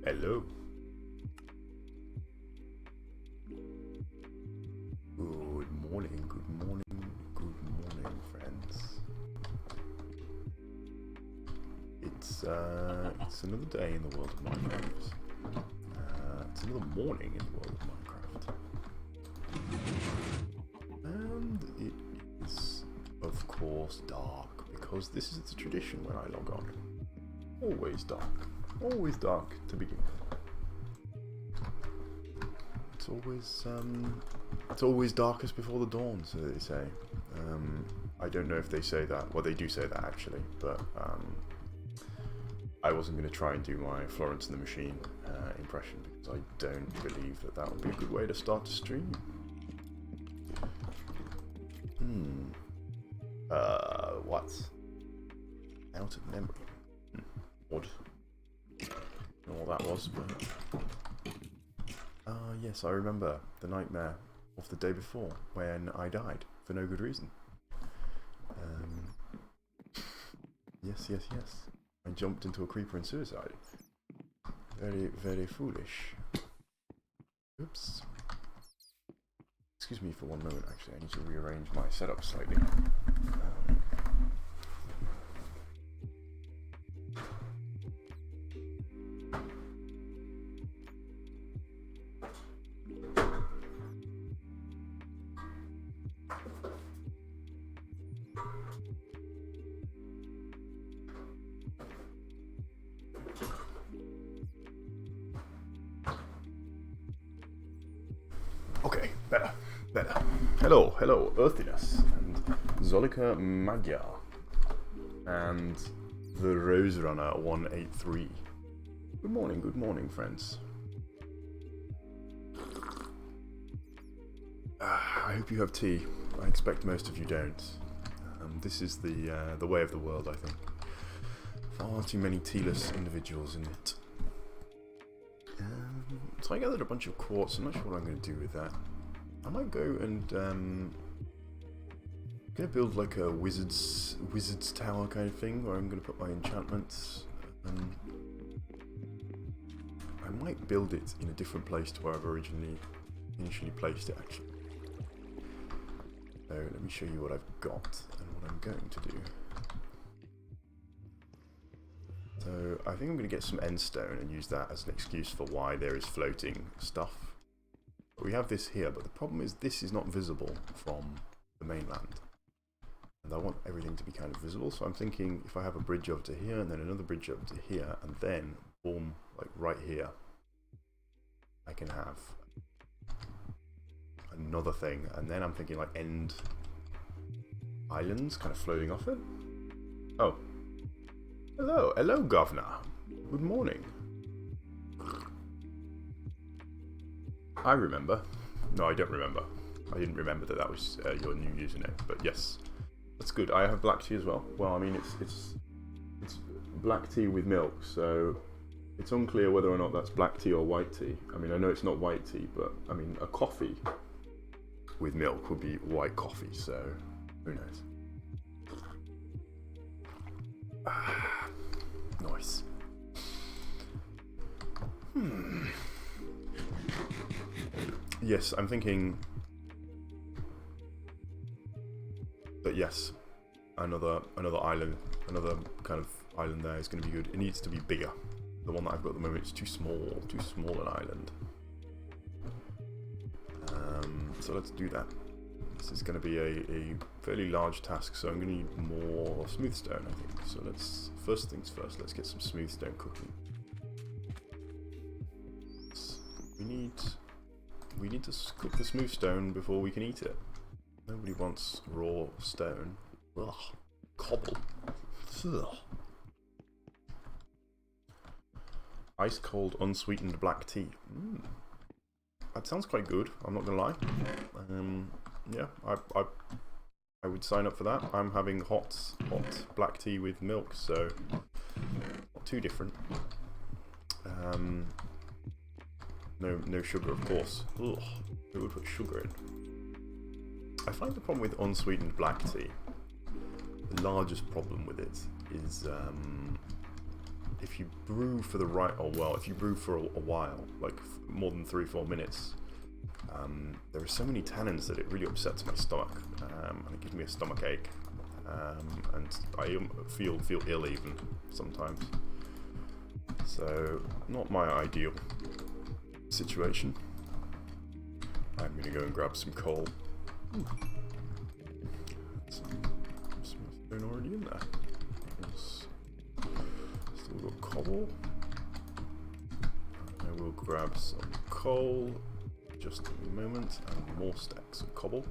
Hello. Good morning, good morning, good morning, friends. It's another day in the world of Minecraft. It's another morning in the world of Minecraft. And it is, of course, dark, because this is the tradition when I log on. Always dark. Always dark to begin with. It's always darkest before the dawn, so they say. I don't know if they say that. Well, they do say that actually, but I wasn't going to try and do my Florence and the Machine impression because I don't believe that that would be a good way to start a stream. What? Out of memory. Odd. I don't know what that was, but yes, I remember the nightmare of the day before when I died for no good reason. Yes. I jumped into a creeper and suicide. Very, very foolish. Oops. Excuse me for one moment, actually. I need to rearrange my setup slightly. Okay, better. Hello, Earthiness, and Zolika Magyar, and the Rose Runner 183. Good morning, friends. I hope you have tea. I expect most of you don't. This is the way of the world, I think. Far too many tealess individuals in it. So I gathered a bunch of quartz. I'm not sure what I'm going to do with that. I might go and gonna build like a wizard's tower kind of thing, where I'm going to put my enchantments. I might build it in a different place to where I've initially placed it, actually. So let me show you what I've got and what I'm going to do. So I think I'm going to get some end stone and use that as an excuse for why there is floating stuff. But we have this here, but the problem is this is not visible from the mainland. And I want everything to be kind of visible, so I'm thinking if I have a bridge over to here and then another bridge over to here and then, boom, like right here, I can have another thing. And then I'm thinking like end islands kind of floating off it. Oh. Hello, Governor. Good morning. I remember. No, I don't remember. I didn't remember that was your new username. But yes, that's good. I have black tea as well. Well, I mean, it's black tea with milk, so it's unclear whether or not that's black tea or white tea. I mean, I know it's not white tea, but I mean, a coffee with milk would be white coffee. So who knows? Nice. Yes, I'm thinking that yes, another island, another kind of island there is going to be good. It needs to be bigger. The one that I've got at the moment is too small an island. So let's do that. This is going to be a fairly large task, so I'm going to need more smooth stone, I think. So first things first, let's get some smooth stone cooking. We need to cook the smooth stone before we can eat it. Nobody wants raw stone. Ugh. Cobble. Ugh. Ice cold unsweetened black tea. That sounds quite good, I'm not gonna lie. Yeah, I would sign up for that. I'm having hot black tea with milk, so not too different. No sugar, of course. Ugh, who would put sugar in? I find the problem with unsweetened black tea, the largest problem with it is if you brew for the right, or well, if you brew for a while, like more than 3-4 minutes, there are so many tannins that it really upsets my stomach, and it gives me a stomach ache, and I feel ill even sometimes. So not my ideal situation. I'm gonna go and grab some coal. Some stone already in there. Still got cobble. I will grab some coal just a moment, and more stacks of cobble.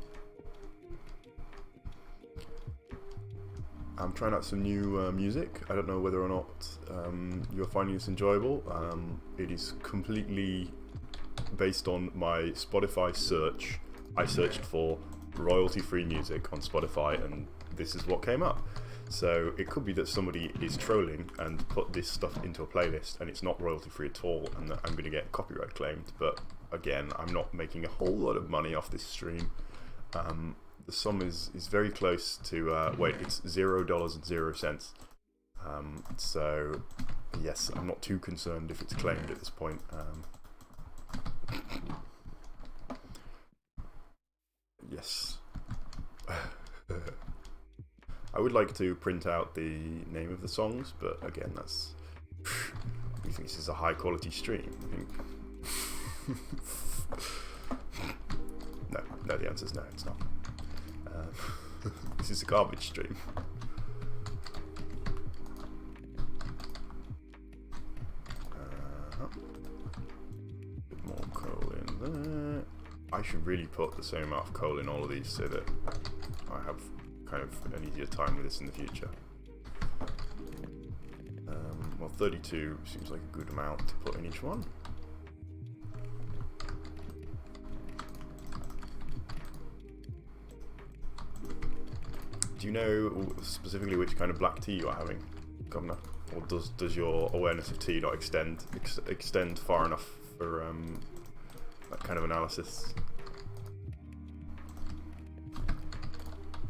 I'm trying out some new music. I don't know whether or not you're finding this enjoyable. It is completely based on my Spotify search. I searched for royalty-free music on Spotify, and this is what came up. So it could be that somebody is trolling and put this stuff into a playlist, and it's not royalty-free at all, and that I'm going to get copyright claimed. But again, I'm not making a whole lot of money off this stream. The sum is very close to wait, it's $0.00. So yes, I'm not too concerned if it's claimed at this point. Yes. I would like to print out the name of the songs, but again, that's. You think this is a high quality stream? I think. No, the answer is no, it's not. This is a garbage stream. Bit more coal in there. I should really put the same amount of coal in all of these so that I have kind of an easier time with this in the future. Well, 32 seems like a good amount to put in each one. Do you know specifically which kind of black tea you are having, Governor? Or does your awareness of tea not extend far enough for that kind of analysis?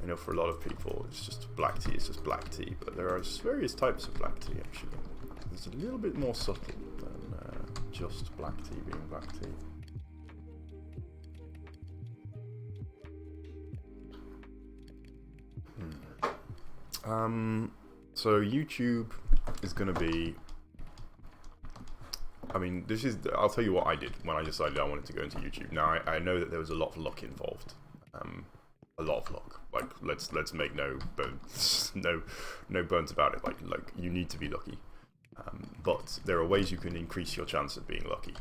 I know for a lot of people it's just black tea, it's just black tea, but there are various types of black tea actually. It's a little bit more subtle than just black tea being black tea. So YouTube is going to be, I mean, I'll tell you what I did when I decided I wanted to go into YouTube. Now, I know that there was a lot of luck involved. A lot of luck. Like, let's make no bones about it. Like you need to be lucky. But there are ways you can increase your chance of being lucky.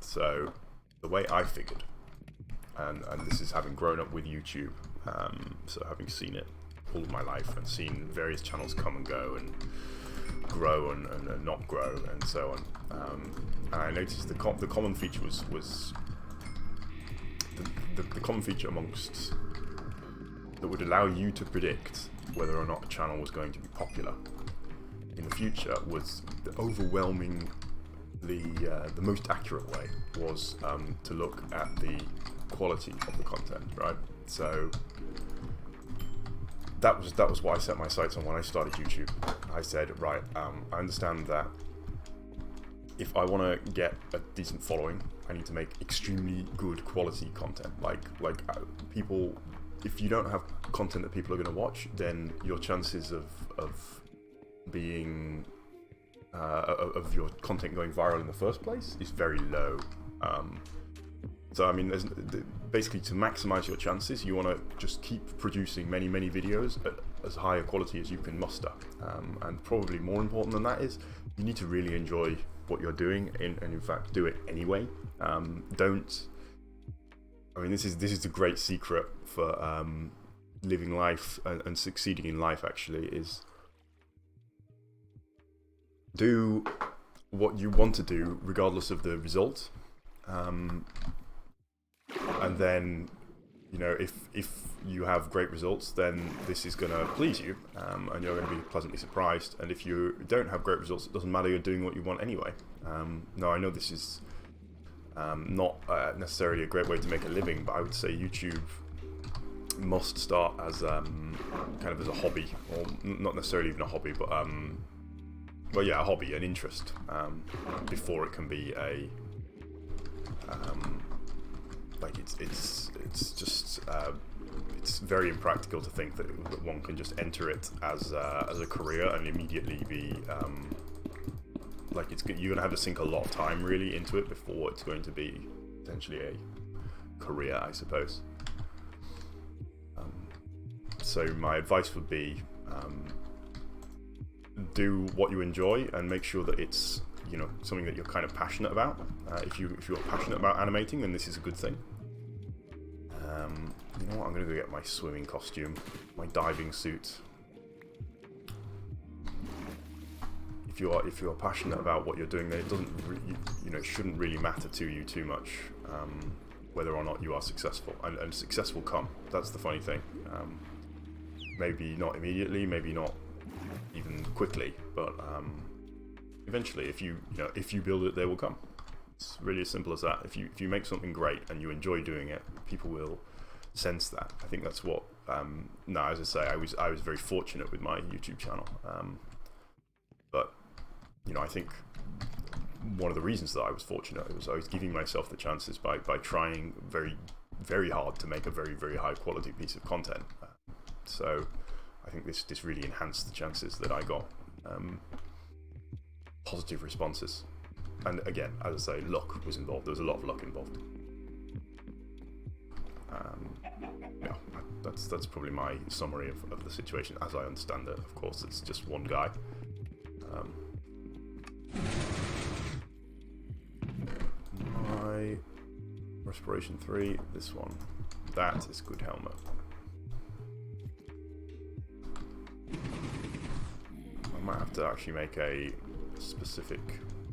So the way I figured, and this is having grown up with YouTube, so having seen it all of my life and seen various channels come and go and grow and not grow and so on, and I noticed the common feature was the common feature amongst that would allow you to predict whether or not a channel was going to be popular in the future was the most accurate way was to look at the quality of the content, right? So that was what I set my sights on when I started YouTube. I said, right, I understand that if I want to get a decent following, I need to make extremely good quality content. Like people, if you don't have content that people are going to watch, then your chances of being of your content going viral in the first place is very low. So I mean, basically to maximize your chances, you want to just keep producing many videos at as high a quality as you can muster. And probably more important than that is you need to really enjoy what you're doing and in fact do it anyway. I mean, this is the great secret for living life and succeeding in life. Actually, is do what you want to do regardless of the result. And then, you know, if you have great results, then this is going to please you, and you're going to be pleasantly surprised. And if you don't have great results, it doesn't matter, you're doing what you want anyway. Now, I know this is not necessarily a great way to make a living, but I would say YouTube must start as kind of as a hobby, or not necessarily even a hobby, but well, yeah, a hobby, an interest, before it can be a like it's just it's very impractical to think that one can just enter it as a career and immediately be like you're gonna have to sink a lot of time really into it before it's going to be potentially a career, I suppose. So my advice would be do what you enjoy and make sure that it's, you know, something that you're kind of passionate about. If you're passionate about animating, then this is a good thing. You know what? I'm gonna go get my swimming costume, my diving suit. If you're passionate about what you're doing, then it doesn't, you know, it shouldn't really matter to you too much whether or not you are successful. And success will come. That's the funny thing. Maybe not immediately, maybe not even quickly, but eventually, if you build it, they will come. It's really as simple as that. If you make something great and you enjoy doing it, people will sense that. I think that's what. Now, as I say, I was very fortunate with my YouTube channel, but you know, I think one of the reasons that I was fortunate was I was giving myself the chances by trying very, very hard to make a very, very high quality piece of content. So I think this really enhanced the chances that I got positive responses. And again, as I say, luck was involved. There was a lot of luck involved. Yeah, that's probably my summary of the situation as I understand it. Of course, it's just one guy. My Respiration 3, this one. That is good helmet. I might have to actually make a specific.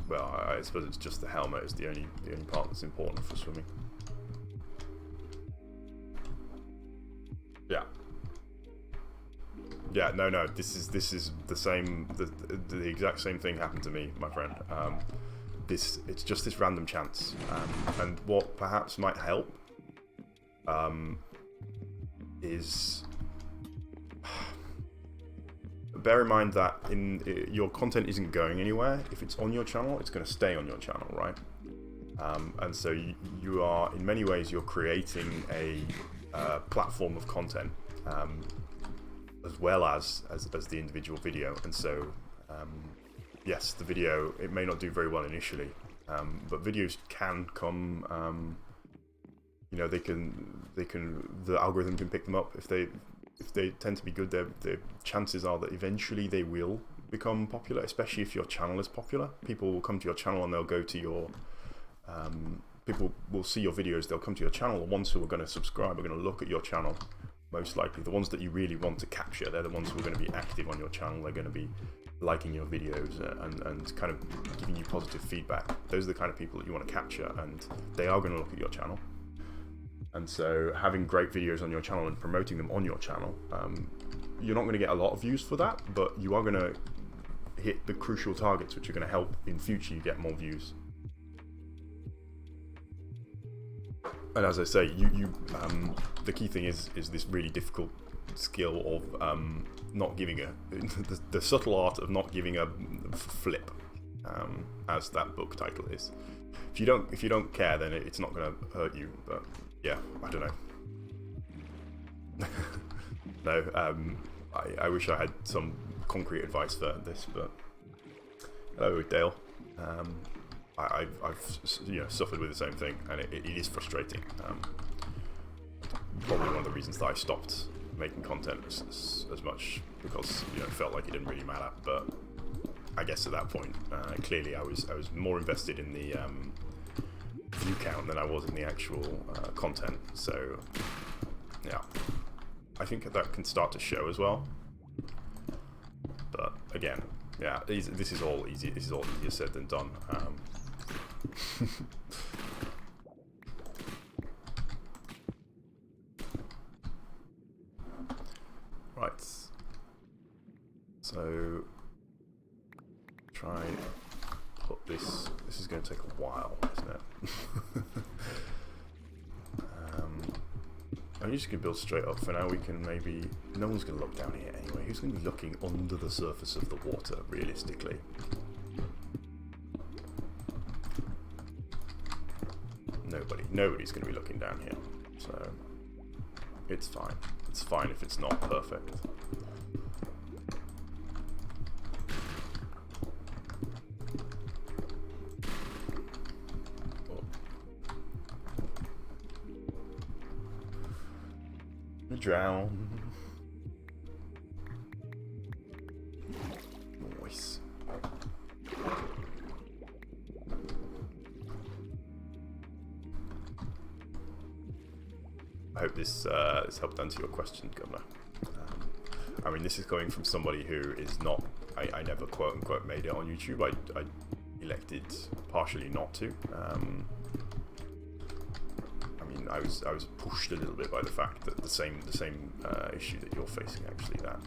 Well, I suppose it's just the helmet is the only part that's important for swimming. Yeah. Yeah. No. This is the same. The exact same thing happened to me, my friend. It's just this random chance, and what perhaps might help is. Bear in mind that your content isn't going anywhere. If it's on your channel, it's going to stay on your channel, right? And so you are, in many ways, you're creating a platform of content, as well as the individual video. And so, yes, the video, it may not do very well initially, but videos can come. You know, the algorithm can pick them up if they tend to be good. The chances are that eventually they will become popular, especially if your channel is popular. People will come to your channel and they'll go to your people will see your videos, they'll come to your channel. The ones who are going to subscribe are going to look at your channel, most likely. The ones that you really want to capture, they're the ones who are going to be active on your channel. They're going to be liking your videos and kind of giving you positive feedback. Those are the kind of people that you want to capture, and they are going to look at your channel. And so having great videos on your channel and promoting them on your channel, you're not going to get a lot of views for that, but you are going to hit the crucial targets which are going to help in future you get more views. And as I say, the key thing is this really difficult skill of not giving the subtle art of not giving a flip, as that book title is. If you don't care, then it's not going to hurt you. But yeah, I don't know. No, I wish I had some concrete advice for this, but hello, Dale. I've suffered with the same thing, and it is frustrating. Probably one of the reasons that I stopped making content as much, because it felt like it didn't really matter. But I guess at that point, clearly I was more invested in the view count than I was in the actual content. So yeah, I think that can start to show as well. But again, yeah, this is all easy. This is all easier said than done. Right. So try put this. This is going to take a while, isn't it? I'm just going to build straight up. For now, we can maybe... No one's going to look down here anyway. Who's going to be looking under the surface of the water, realistically? Nobody. Nobody's going to be looking down here. So, it's fine. It's fine if it's not perfect. Drown. Nice. I hope this helped answer your question, Governor. I mean, this is coming from somebody who is not... I never quote-unquote made it on YouTube. I elected partially not to. I was pushed a little bit by the fact that the same issue that you're facing, actually, that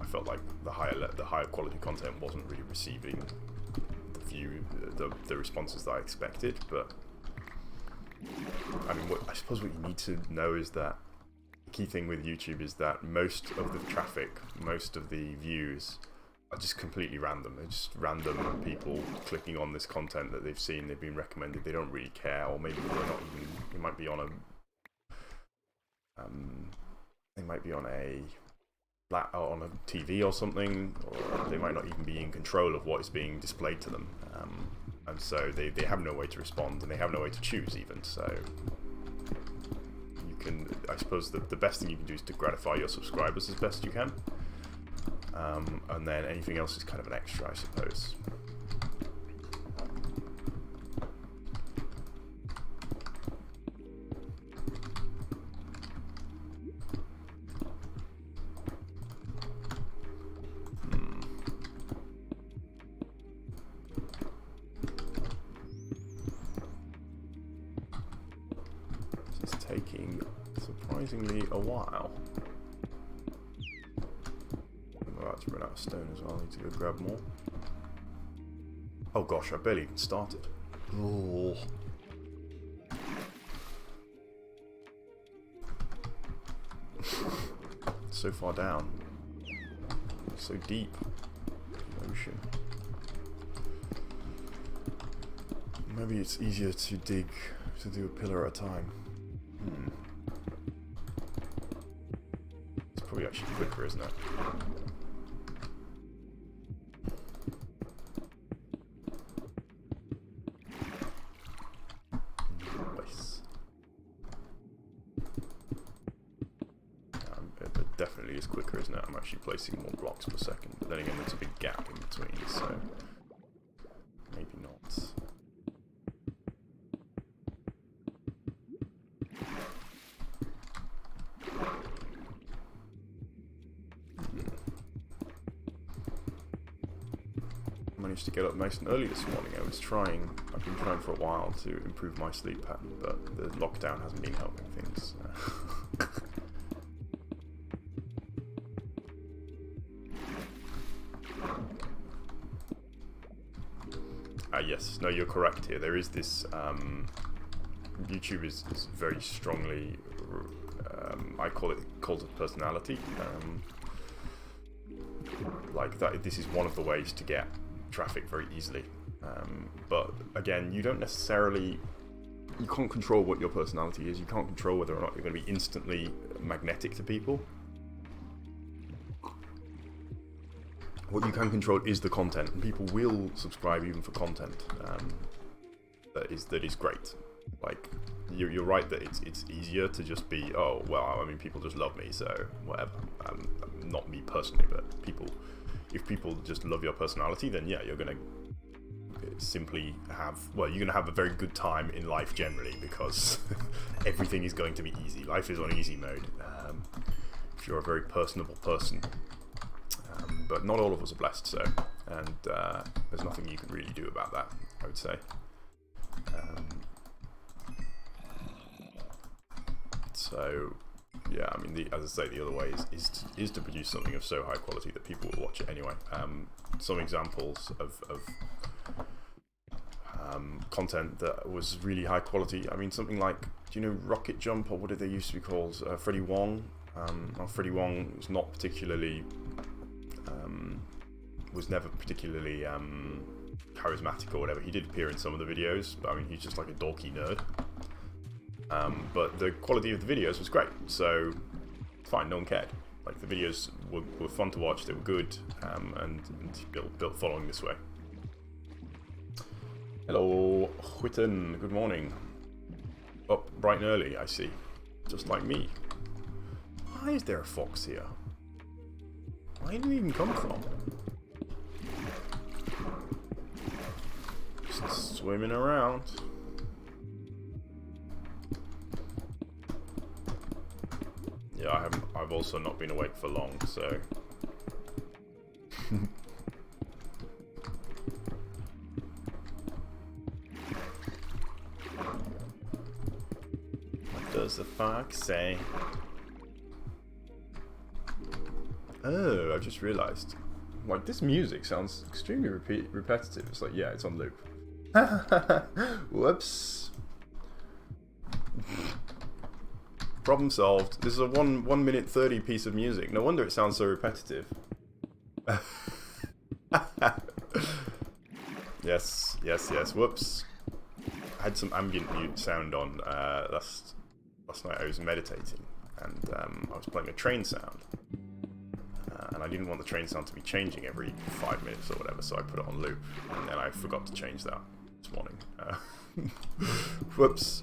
I felt like the higher quality content wasn't really receiving the responses that I expected. But I mean, I suppose what you need to know is that the key thing with YouTube is that most of the traffic, most of the views are just completely random. They're just random people clicking on this content that they've seen, they've been recommended, they don't really care, or maybe they're not even, they might be on a TV or something, or they might not even be in control of what is being displayed to them, and so they have no way to respond, and they have no way to choose even. So you can, I suppose the best thing you can do is to gratify your subscribers as best you can, and then anything else is kind of an extra, I suppose. This is taking surprisingly a while. I'm about to run out of stone as well. I need to go grab more. Oh gosh, I barely even started. Oh. So far down. So deep. Ocean. Maybe it's easier to dig, to do a pillar at a time. It's probably actually quicker, isn't it? Nice. It definitely is quicker, isn't it? I'm actually placing more blocks per second, but then again there's a big gap in between, so maybe not. Managed to get up nice and early this morning. I've been trying for a while to improve my sleep pattern, but the lockdown hasn't been helping things. Yes, no, you're correct here. There is this, YouTube is very strongly, I call it cult of personality. Like that, this is one of the ways to get traffic very easily. But again, you can't control what your personality is. You can't control whether or not you're going to be instantly magnetic to people. What you can control is the content, and people will subscribe even for content that is great. Like you're right that it's easier to just be, oh well, I mean, people just love me, so whatever. Not me personally, but if people just love your personality, then yeah, you're gonna simply you're gonna have a very good time in life generally, because everything is going to be easy. Life is on easy mode. If you're a very personable person. But not all of us are blessed, so, and there's nothing you can really do about that, I would say. So, yeah, I mean, as I say, the other way is to produce something of so high quality that people will watch it anyway. Some examples of content that was really high quality. I mean, something like, do you know Rocket Jump, or what did they used to be called? Freddie Wong. Well, Freddie Wong was not particularly, was never particularly charismatic or whatever. He did appear in some of the videos, but I mean, he's just like a dorky nerd. But the quality of the videos was great, so fine, no one cared. Like, the videos were fun to watch, they were good, and he built following this way. Hello, Whitten, good morning. Up bright and early, I see. Just like me. Why is there a fox here? Where did it even come from? Just swimming around. Yeah, I've also not been awake for long, so... What does the fox say? Oh, I just realised. Like, this music sounds extremely repetitive. It's like, yeah, it's on loop. Whoops. Problem solved. This is a 1 minute 30 piece of music. No wonder it sounds so repetitive. Yes. Whoops. I had some ambient mute sound on last night. I was meditating, and I was playing a train sound. And I didn't want the train sound to be changing every 5 minutes or whatever, so I put it on loop, and then I forgot to change that this morning. Whoops.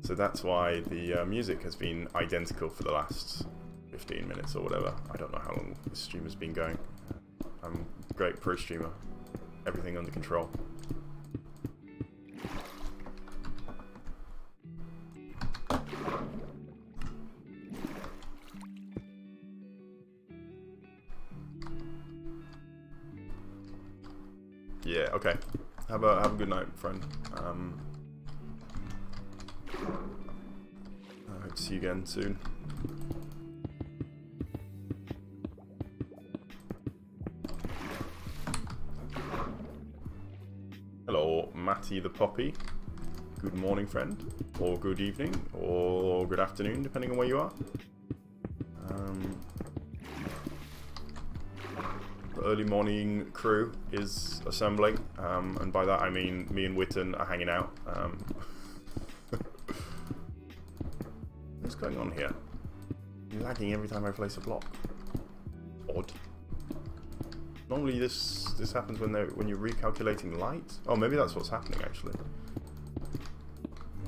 So that's why the music has been identical for the last 15 minutes or whatever. I don't know how long this stream has been going. I'm a great pro streamer. Everything under control. Yeah, okay. Have a good night, friend. I hope to see you again soon. Hello, Matty the Poppy. Good morning, friend. Or good evening, or good afternoon, depending on where you are. The early morning crew is assembling, and by that I mean me and Whitten are hanging out. What's going on here? You're lagging every time I place a block. Odd. Normally this happens when you're recalculating light. Oh, maybe that's what's happening actually.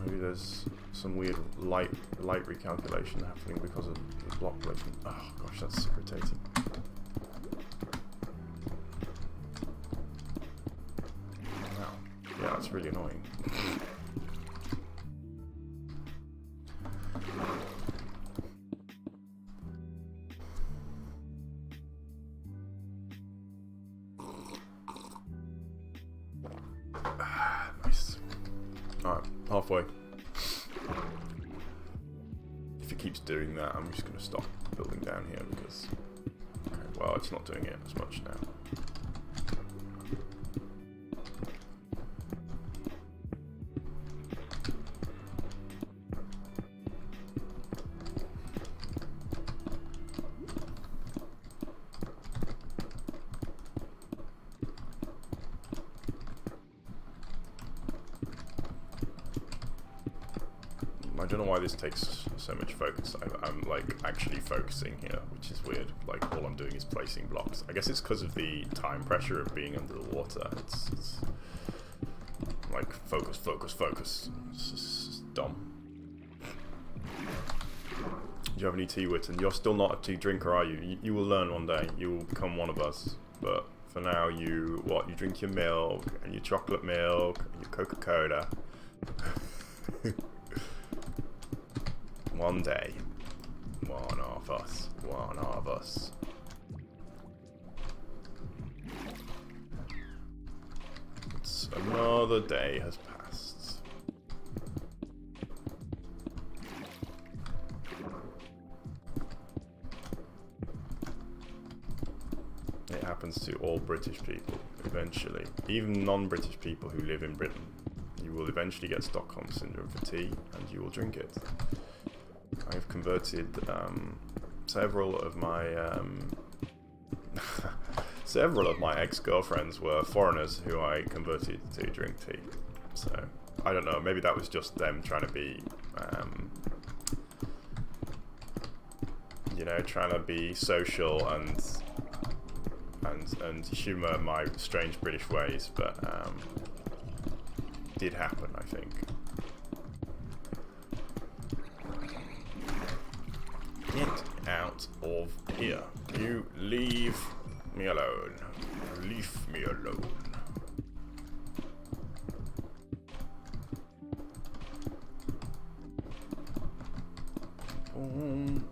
Maybe there's some weird light recalculation happening because of the block placement. Oh gosh, that's irritating. Wow. Yeah, that's really annoying. Nice. Alright, halfway. If it keeps doing that, I'm just going to stop building down here because... Okay, well, it's not doing it as much now. I don't know why this takes so much focus. I'm like actually focusing here, which is weird. Like all I'm doing is placing blocks. I guess it's because of the time pressure of being under the water. It's like focus. It's just dumb. Do you have any tea, Whitten? You're still not a tea drinker, are you? You will learn one day. You will become one of us. But for now, you drink your milk and your chocolate milk and your Coca-Cola. One day, one of us. It's another day has passed. It happens to all British people. eventually. Even non-British people who live in Britain, you will eventually get Stockholm Syndrome for tea, and you will drink it. I have converted several of my ex-girlfriends were foreigners who I converted to drink tea. So I don't know. Maybe that was just them trying to be, you know, trying to be social and humour my strange British ways, but did happen, I think. Get out of here. You leave me alone. Leave me alone. Boom.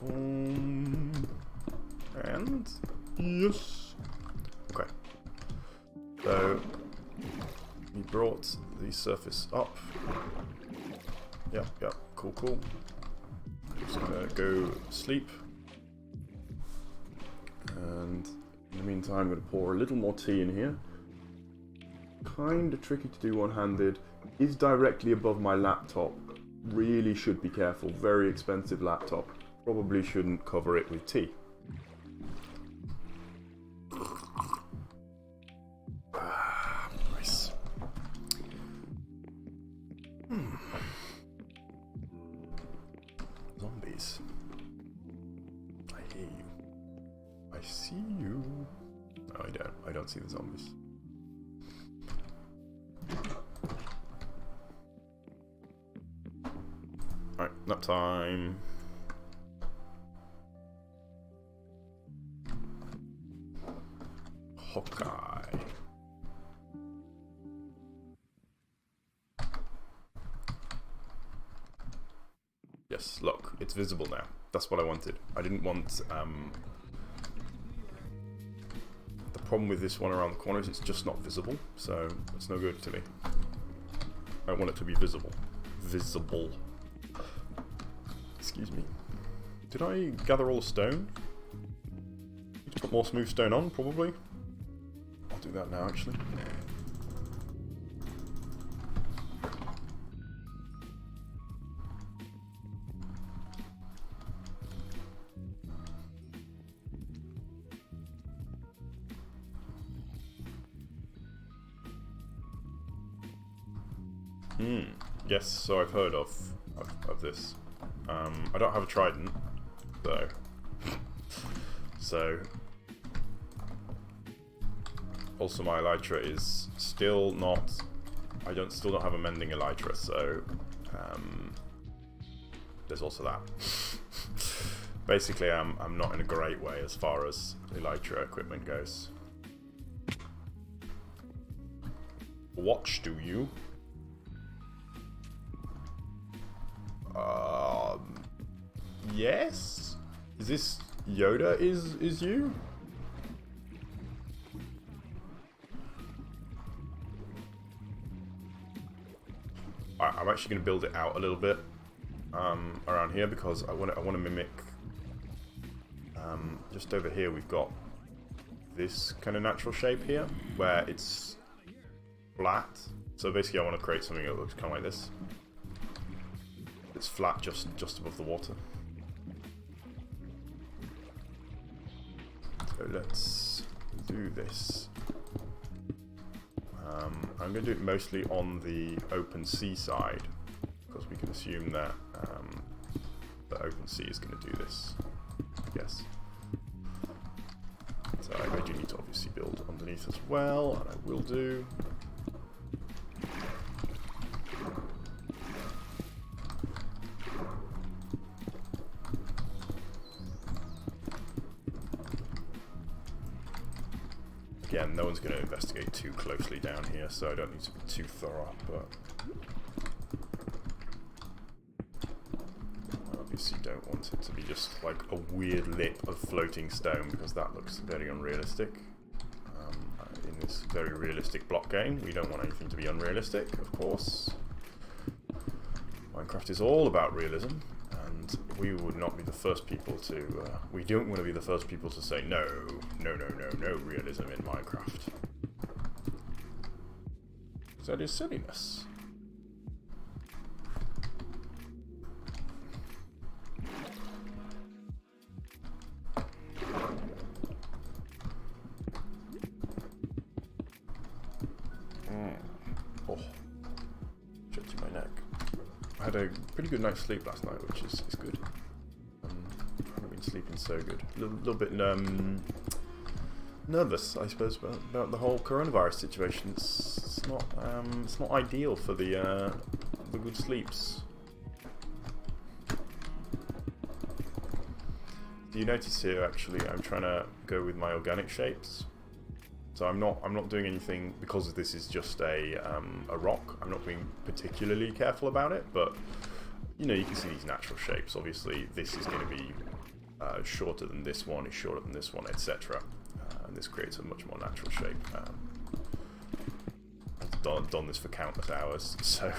Boom. And yes. Okay. So we brought the surface up. Yep, cool, cool. Just gonna go sleep. And in the meantime, I'm gonna pour a little more tea in here. Kinda tricky to do one-handed. Is directly above my laptop. Really should be careful. Very expensive laptop. Probably shouldn't cover it with tea. Nice. Zombies. I hear you. I see you. No, I don't. I don't see the zombies. Alright, nap time. Hawkeye. Yes, look, it's visible now. That's what I wanted. I didn't want, the problem with this one around the corner is it's just not visible, so it's no good to me. I want it to be visible. Visible. Excuse me. Did I gather all the stone? Need to put more smooth stone on, probably. I'll do that now, actually. Yes, so I've heard of this. I don't have a trident, though. So also my elytra is still not. Still don't have a mending elytra, so there's also that. Basically, I'm not in a great way as far as elytra equipment goes. Watch, do you? Yes? Is this Yoda is you? I'm actually going to build it out a little bit around here because I want to mimic just over here we've got this kind of natural shape here where it's flat. So basically I want to create something that looks kind of like this. It's flat just above the water. So let's do this. I'm going to do it mostly on the open sea side because we can assume that the open sea is going to do this. Yes. So I do need to obviously build underneath as well, and I will do. Again, no one's going to investigate too closely down here, so I don't need to be too thorough, but I obviously don't want it to be just like a weird lip of floating stone, because that looks very unrealistic. In this very realistic block game, we don't want anything to be unrealistic, of course. Minecraft is all about realism, and and we would not be the first people to. We don't want to be the first people to say no, no, no, no, no realism in Minecraft. That is silliness. Oh, stretching my neck. I had a pretty good night's sleep last night, which is good. I haven't been sleeping so good. A little bit nervous, I suppose, about the whole coronavirus situation. It's not ideal for the good sleeps. Do you notice here? Actually, I'm trying to go with my organic shapes. So I'm not doing anything because this is just a rock. I'm not being particularly careful about it, but you know, you can see these natural shapes. Obviously, this is going to be shorter than this one, is shorter than this one, etc. And this creates a much more natural shape. I've done this for countless hours, so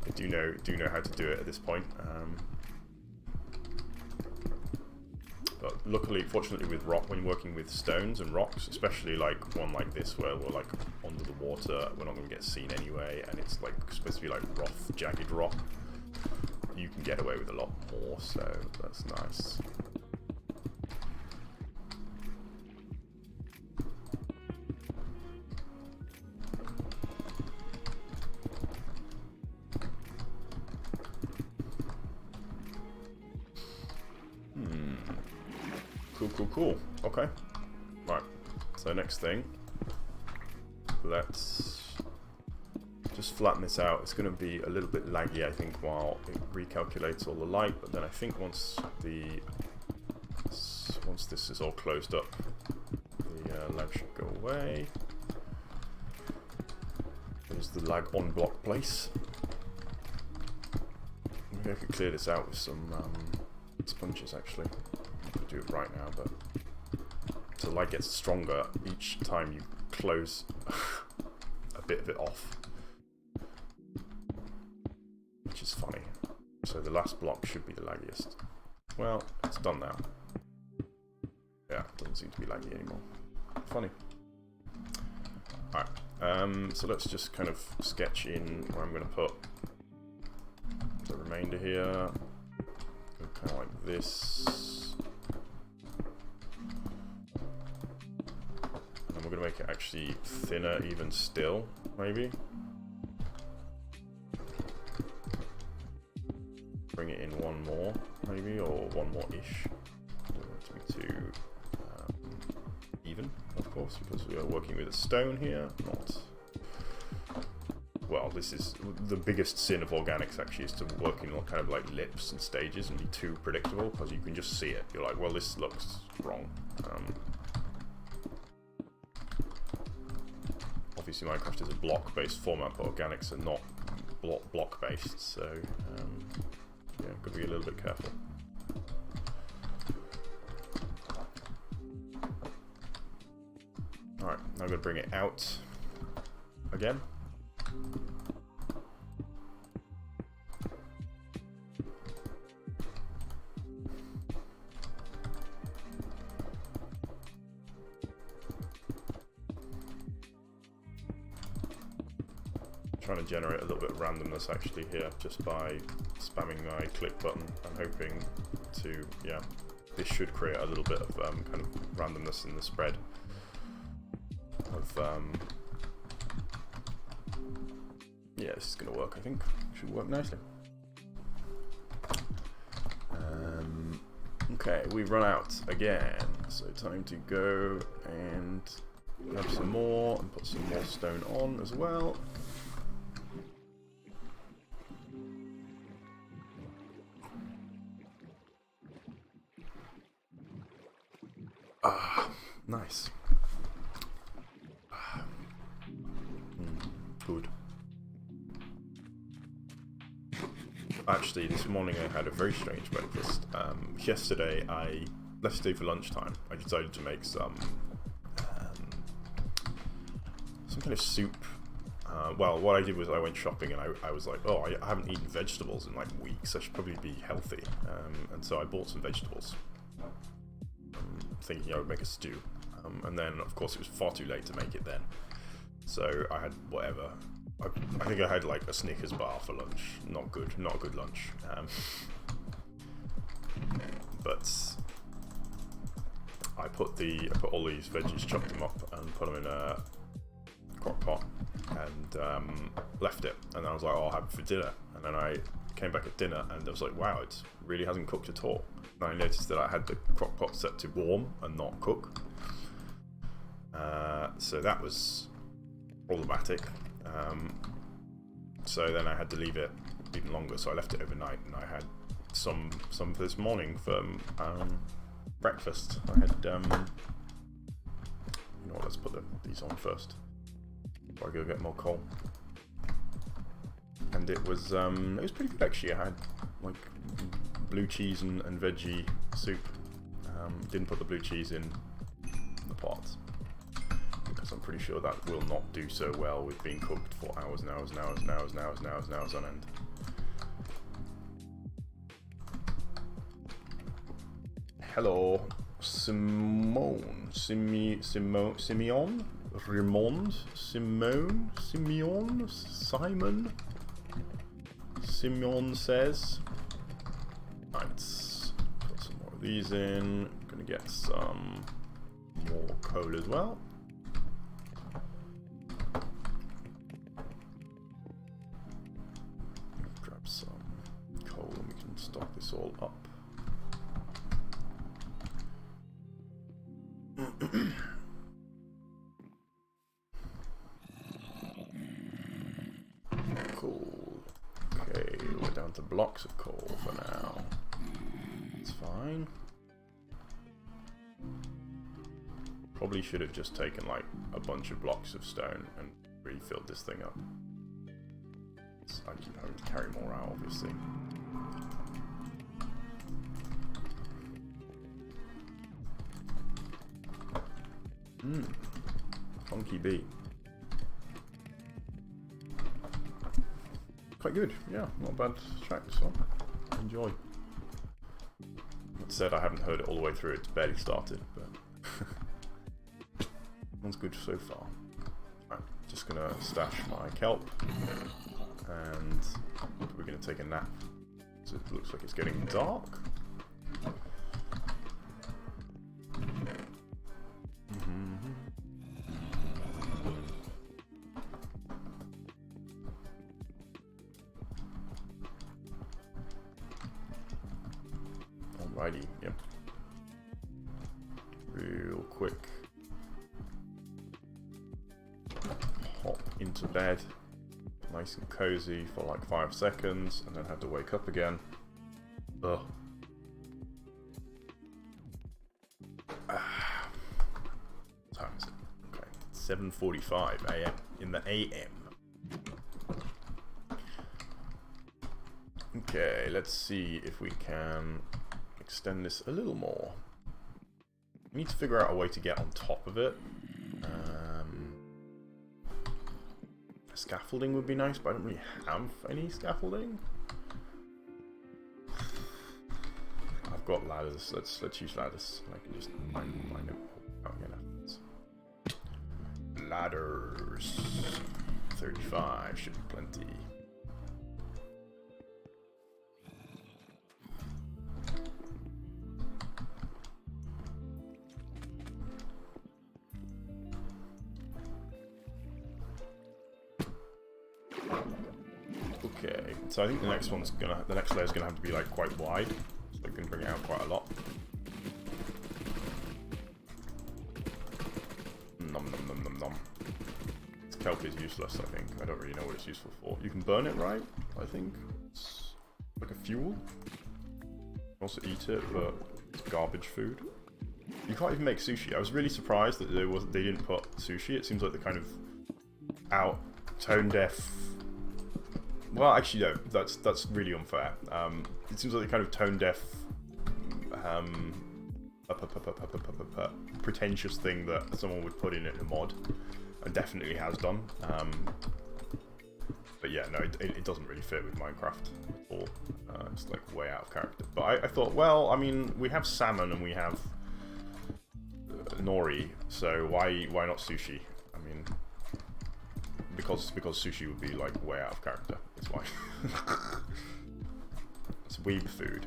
I do know how to do it at this point. But luckily, fortunately, with rock, when working with stones and rocks, especially like one like this, where we're like under the water, we're not going to get seen anyway, and it's like supposed to be like rough, jagged rock, you can get away with a lot more, so that's nice. Cool. Okay. Right. So next thing, let's just flatten this out. It's going to be a little bit laggy, I think, while it recalculates all the light. But then I think once this is all closed up, the lag should go away. There's the lag on block place. Maybe I could clear this out with some sponges, actually. Do it right now, but so the light gets stronger each time you close a bit of it off, which is funny. So the last block should be the laggiest. Well, it's done now. Yeah, it doesn't seem to be laggy anymore. Funny. Alright, so let's just kind of sketch in where I'm going to put the remainder here. Kind of like this. We're going to make it actually thinner even still, maybe. Bring it in one more, maybe, or one more-ish. Don't want it to be too even, of course, because we are working with a stone here, not... Well, this is the biggest sin of organics, actually, is to work in all kind of like lips and stages and be too predictable, because you can just see it. You're like, well, this looks wrong. Obviously, Minecraft is a block-based format, but organics are not block-based, so yeah, got to be a little bit careful. Alright, now I'm going to bring it out again. Trying to generate a little bit of randomness actually here just by spamming my click button. I'm hoping to, yeah, this should create a little bit of kind of randomness in the spread of, yeah, this is going to work, I think. Should work nicely. Okay, we've run out again, so time to go and grab some more and put some more stone on as well. Nice. Good. Actually, this morning I had a very strange breakfast. Yesterday, for lunchtime, I decided to make some kind of soup. Well, what I did was I went shopping and I was like, oh, I haven't eaten vegetables in like weeks. I should probably be healthy. And so I bought some vegetables, thinking I would make a stew. And then, of course, it was far too late to make it then. So I had whatever. I think I had like a Snickers bar for lunch. Not good. Not a good lunch. But I put all these veggies, chopped them up, and put them in a crock pot, and left it. And then I was like, oh, I'll have it for dinner. And then I came back at dinner, and I was like, wow, it really hasn't cooked at all. And I noticed that I had the crock pot set to warm and not cook. So that was problematic. So then I had to leave it even longer. So I left it overnight, and I had some for this morning for breakfast. I had you know what? Let's put these on first before I go get more coal. And it was pretty good actually. I had like blue cheese and veggie soup. Didn't put the blue cheese in the pot because I'm pretty sure that will not do so well with being cooked for hours and hours and hours and hours and hours and hours and hours on end. Hello, Simeon, Raymond, Simone, Simeon, Simon. Simeon says. Right, put some more of these in. Gonna get some more coal as well. Grab some coal and we can stock this all up. Cool. Okay, we're down to blocks of coal for now. It's fine. Probably should have just taken like a bunch of blocks of stone and refilled this thing up. I keep having to carry more out, obviously. Funky beat. Quite good, yeah, not a bad track, so enjoy. That said, I haven't heard it all the way through, it's barely started, but one's good so far. Right, just gonna stash my kelp, and we're gonna take a nap. So it looks like it's getting dark. Alrighty, yep. Real quick. Hop into bed. Nice and cozy for like 5 seconds, and then have to wake up again. Ugh. What time is it? Okay, 7:45 AM in the AM. Okay, let's see if we can extend this a little more. We need to figure out a way to get on top of it. Scaffolding would be nice, but I don't really have any scaffolding. I've got ladders. Let's use ladders. I can just mine them. Oh, yeah, ladders. 35 should be plenty. Okay, so I think the next layer's gonna have to be like quite wide, so I can bring it out quite a lot. Nom nom nom nom nom. This kelp is useless, I think. I don't really know what it's useful for. You can burn it, right? I think it's like a fuel. You can also eat it, but it's garbage food. You can't even make sushi. I was really surprised that they didn't put sushi. It seems like the kind of tone deaf. Well, actually, no. That's really unfair. It seems like the kind of tone deaf, pretentious thing that someone would put in a mod, and definitely has done. yeah, no, it doesn't really fit with Minecraft at all. It's like way out of character. But I thought, well, I mean, we have salmon and we have nori, so why not sushi? I mean, because sushi would be like way out of character. That's why. It's weeb food.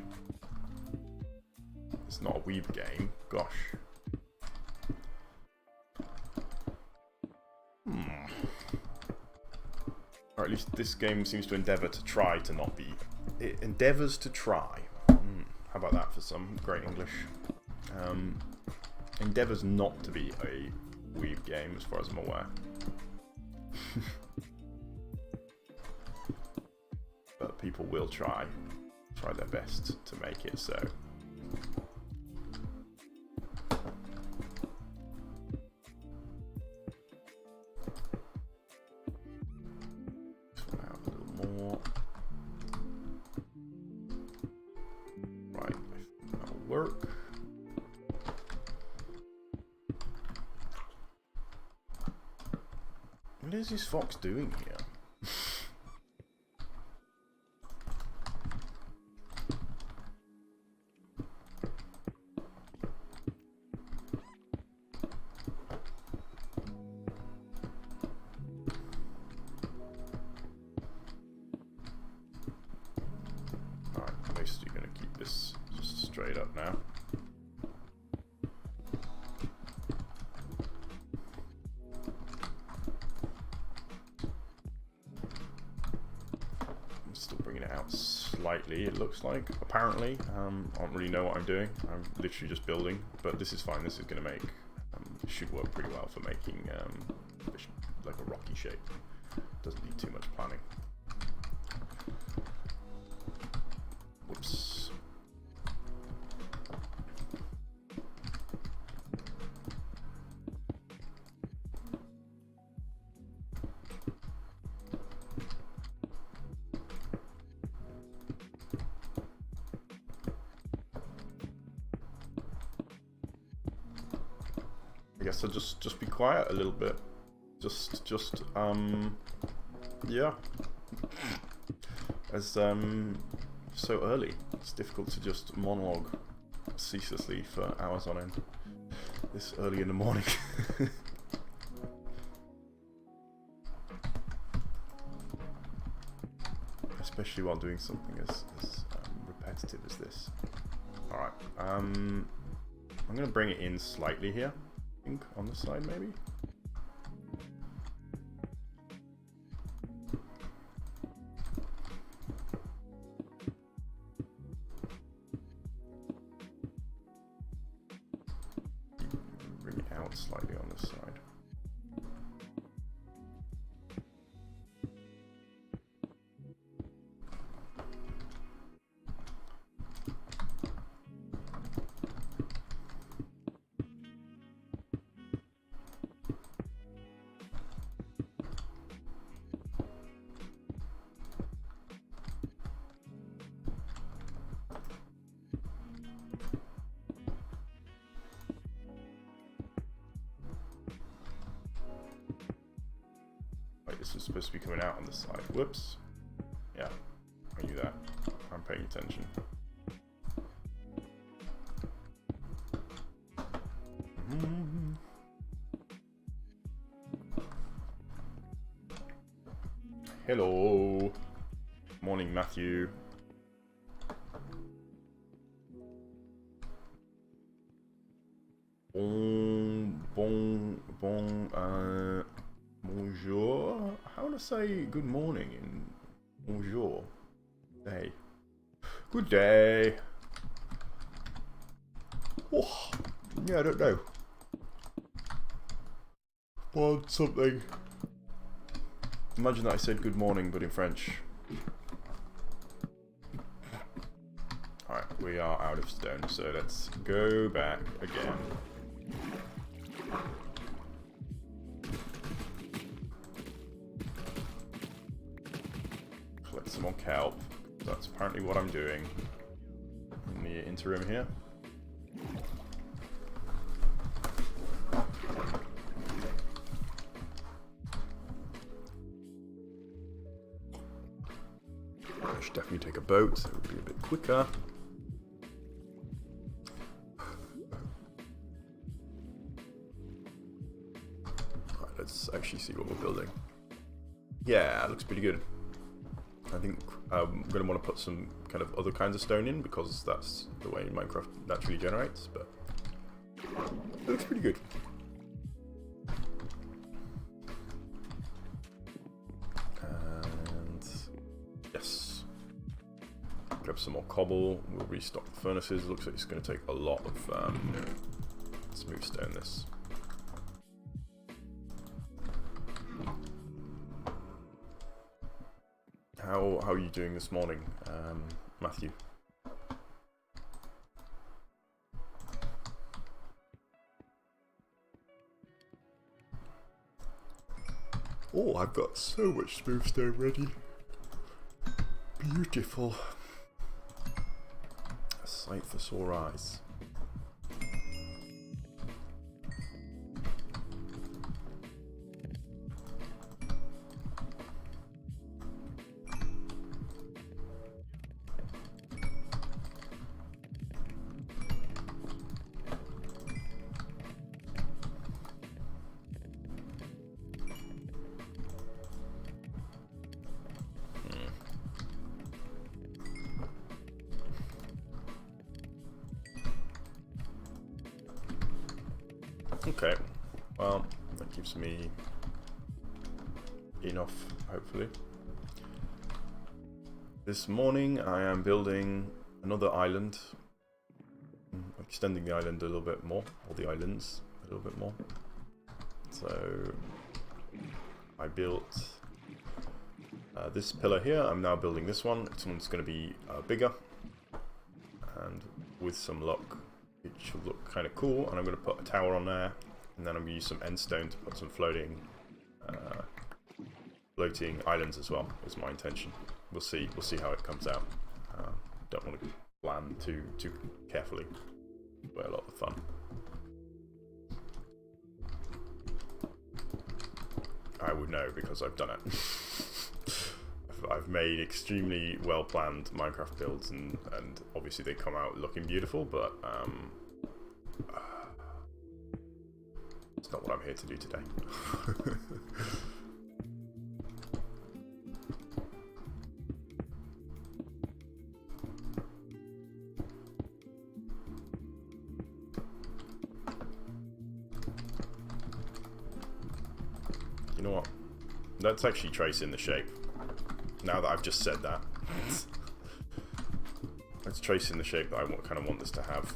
It's not a weeb game. Gosh. Or at least this game seems to endeavour to try to not be. It endeavours to try. How about that for some great English? Endeavours not to be a weeb game, as far as I'm aware. But people will try their best to make it so. Work. What is this fox doing here? Alright, at least you're gonna keep this just straight up now. I'm still bringing it out slightly, it looks like, apparently. I don't really know what I'm doing. I'm literally just building, but this is fine. This is going to make, it should work pretty well for making like a rocky shape. Doesn't need too much planning. Whoops. I guess I'll just be quiet a little bit. Yeah. As so early, it's difficult to just monologue ceaselessly for hours on end. This early in the morning. Especially while doing something as repetitive as this. Alright, I'm gonna bring it in slightly here. I think on the side maybe. Bring it out slightly on this side. This was supposed to be coming out on this side. Whoops. Yeah, I knew that. I'm paying attention. Hello. Morning, Matthew. Bonjour. How would I say good morning in bonjour? Day. Good day. Oh, yeah, I don't know. Want something. Imagine that I said good morning, but in French. Alright, we are out of stone, so let's go back again. Collect some more kelp. That's apparently what I'm doing in the interim here. I should definitely take a boat, so it would be a bit quicker. Right, let's actually see what we're building. Yeah, it looks pretty good. I think I'm going to want to put some kind of other kinds of stone in, because that's the way Minecraft naturally generates, but it looks pretty good. And yes, grab some more cobble, we'll restock the furnaces. Looks like it's going to take a lot of smooth stone this. How are you doing this morning, Matthew? Oh, I've got so much smooth stone ready. Beautiful. A sight for sore eyes. Okay, well, that gives me enough, hopefully. This morning I am building another island, extending the island a little bit more, or the islands a little bit more. So I built this pillar here. I'm now building this one. This one's going to be bigger, and with some luck it should look kind of cool. And I'm going to put a tower on there, and then I'm going to use some end stone to put some floating islands as well, is my intention. We'll see how it comes out. Don't want to plan too carefully, but a lot of fun. I would know because I've done it. I've made extremely well planned Minecraft builds, and obviously they come out looking beautiful, but it's not what I'm here to do today. You know what? Let's actually trace in the shape. Now that I've just said that, let's trace in the shape that I kind of want this to have.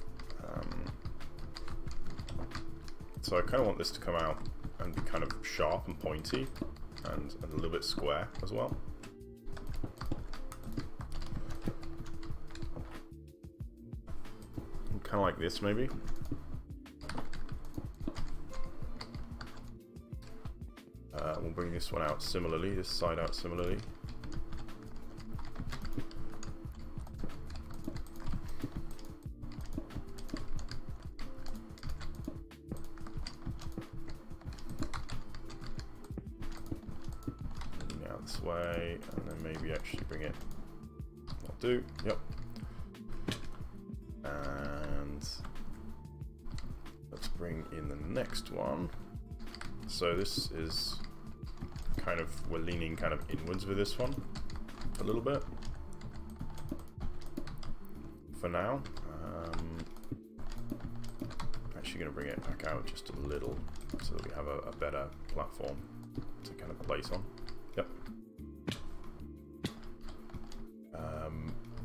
So I kind of want this to come out and be kind of sharp and pointy, and a little bit square as well. And kind of like this, maybe. We'll bring this one out similarly, this side out similarly. Bring it out this way, and then maybe actually bring it. That'll do. Yep. And let's bring in the next one. So this is kind of, we're leaning kind of inwards with this one a little bit for now. Actually going to bring it back out just a little so that we have a better platform to kind of place on. Yep.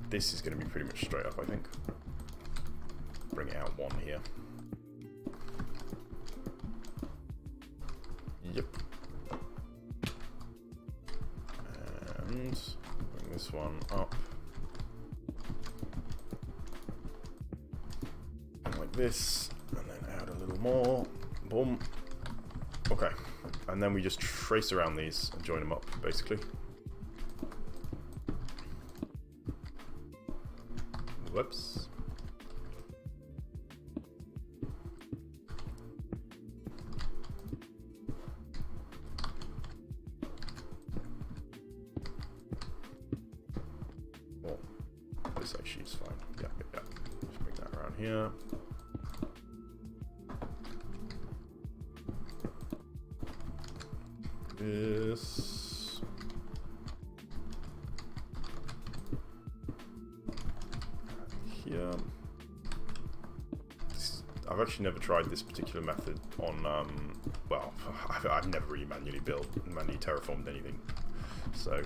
This is going to be pretty much straight up, I think. Bring it out one here. Yep. And bring this one up. Like this, and then add a little more. Boom. Okay. And then we just trace around these and join them up, basically. Whoops. say she's fine. Yeah. Just bring that around here. This. Here. I've actually never tried this particular method on, well, I've never really manually terraformed anything, so,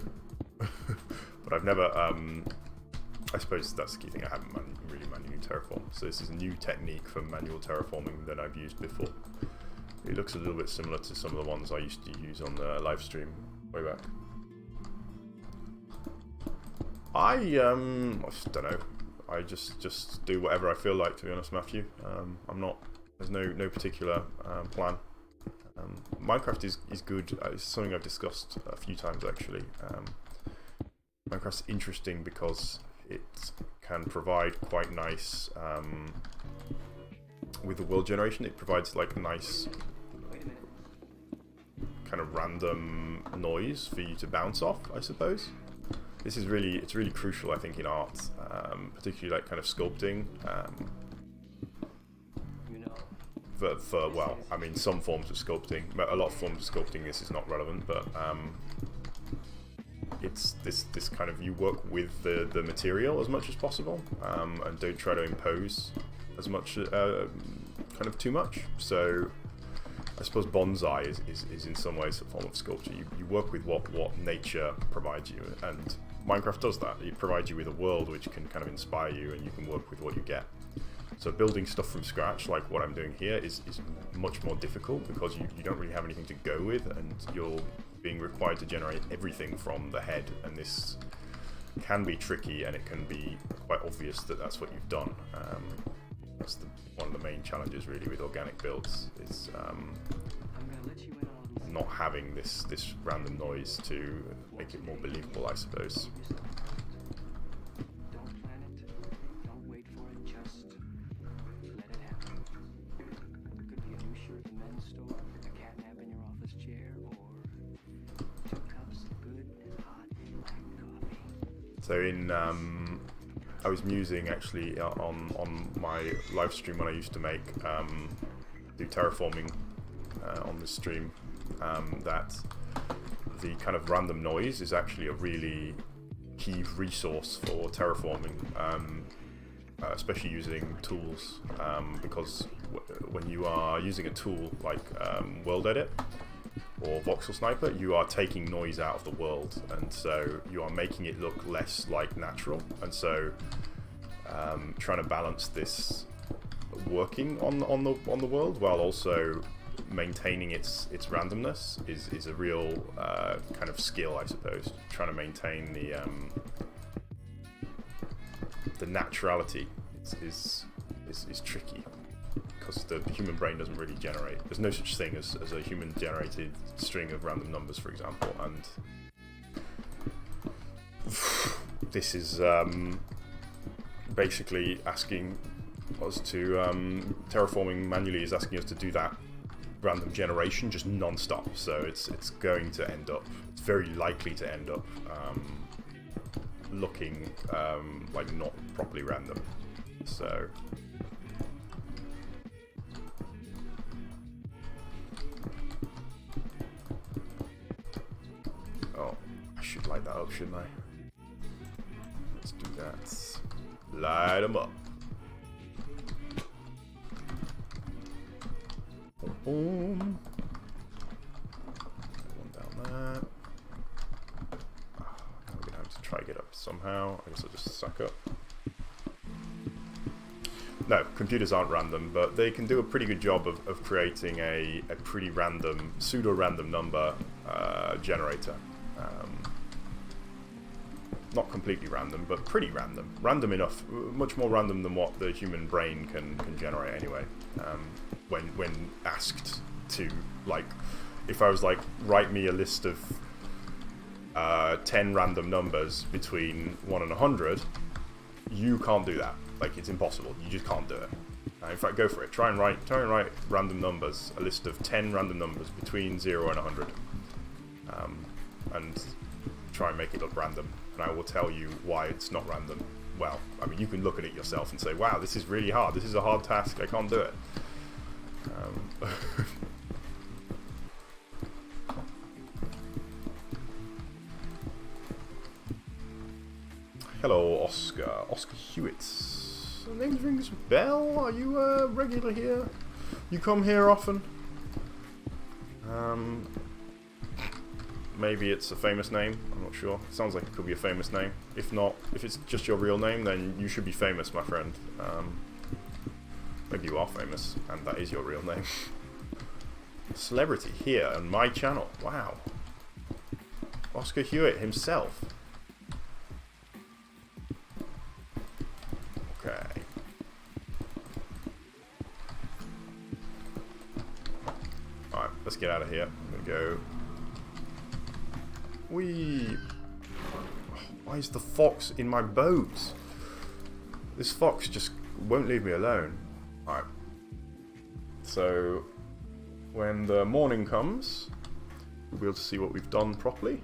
but I've never, I suppose that's the key thing, I haven't really manually terraformed, so this is a new technique for manual terraforming than I've used before. It looks a little bit similar to some of the ones I used to use on the live stream way back. I don't know. I just do whatever I feel like, to be honest, Matthew. I'm not. There's no particular plan. Minecraft is good. It's something I've discussed a few times actually. Minecraft's interesting because it can provide quite nice with the world generation. It provides like nice kind of random noise for you to bounce off, I suppose. This is it's really crucial, I think, in art, particularly like kind of sculpting. Well, I mean, some forms of sculpting, a lot of forms of sculpting. This is not relevant, but it's this kind of, you work with the material as much as possible, and don't try to impose as much, kind of too much. So I suppose bonsai is in some ways a form of sculpture. You work with what nature provides you, and Minecraft does that. It provides you with a world which can kind of inspire you, and you can work with what you get. So building stuff from scratch, like what I'm doing here, is much more difficult because you don't really have anything to go with, and you're being required to generate everything from the head, and this can be tricky, and it can be quite obvious that that's what you've done. That's one of the main challenges really with organic builds, is not having this random noise to make it more believable, I suppose. Don't plan it, don't wait for it, just let it happen. It could be a new shirt in the men's store, a cat nap in your office chair, or 2 cups of good, hot, black coffee. So in I was musing actually on my live stream when I used to do terraforming on this stream, that the kind of random noise is actually a really key resource for terraforming, especially using tools, because when you are using a tool like World Edit or Voxel Sniper, you are taking noise out of the world, and so you are making it look less like natural, and so trying to balance this working on the world while also maintaining its randomness is a real kind of skill, I suppose. Trying to maintain the naturality is tricky, because the human brain doesn't really generate. There's no such thing as a human generated string of random numbers, for example, and this is basically asking us to terraforming manually is asking us to do that random generation just non-stop. So it's going to end up, it's very likely to end up looking like not properly random. So oh, I should light that up, shouldn't I? Let's do that. Light them up. Boom. One down there. Now we're gonna have to try to get up somehow. I guess I'll just suck up. No, computers aren't random, but they can do a pretty good job of creating a pretty random, pseudo-random number generator. Not completely random, but pretty random. Random enough, much more random than what the human brain can generate anyway. When asked to, like, if I was like, write me a list of 10 random numbers between 1 and 100, you can't do that. Like, it's impossible. You just can't do it. In fact, go for it. Try and write random numbers, a list of 10 random numbers between 0 and 100, and try and make it look random. And I will tell you why it's not random well, I mean, you can look at it yourself and say, wow, this is really hard. This is a hard task. I can't do it. Hello, Oscar. Oscar Hewitt. The name rings a bell. Are you a regular here? You come here often? Maybe it's a famous name. I'm not sure. Sounds like it could be a famous name. If not, if it's just your real name, then you should be famous, my friend. Maybe you are famous, and that is your real name. Celebrity here on my channel. Wow. Oscar Hewitt himself. Okay. Alright, let's get out of here. I'm gonna go. Whee! Why is the fox in my boat? This fox just won't leave me alone. Alright. So, when the morning comes, we'll be able to see what we've done properly.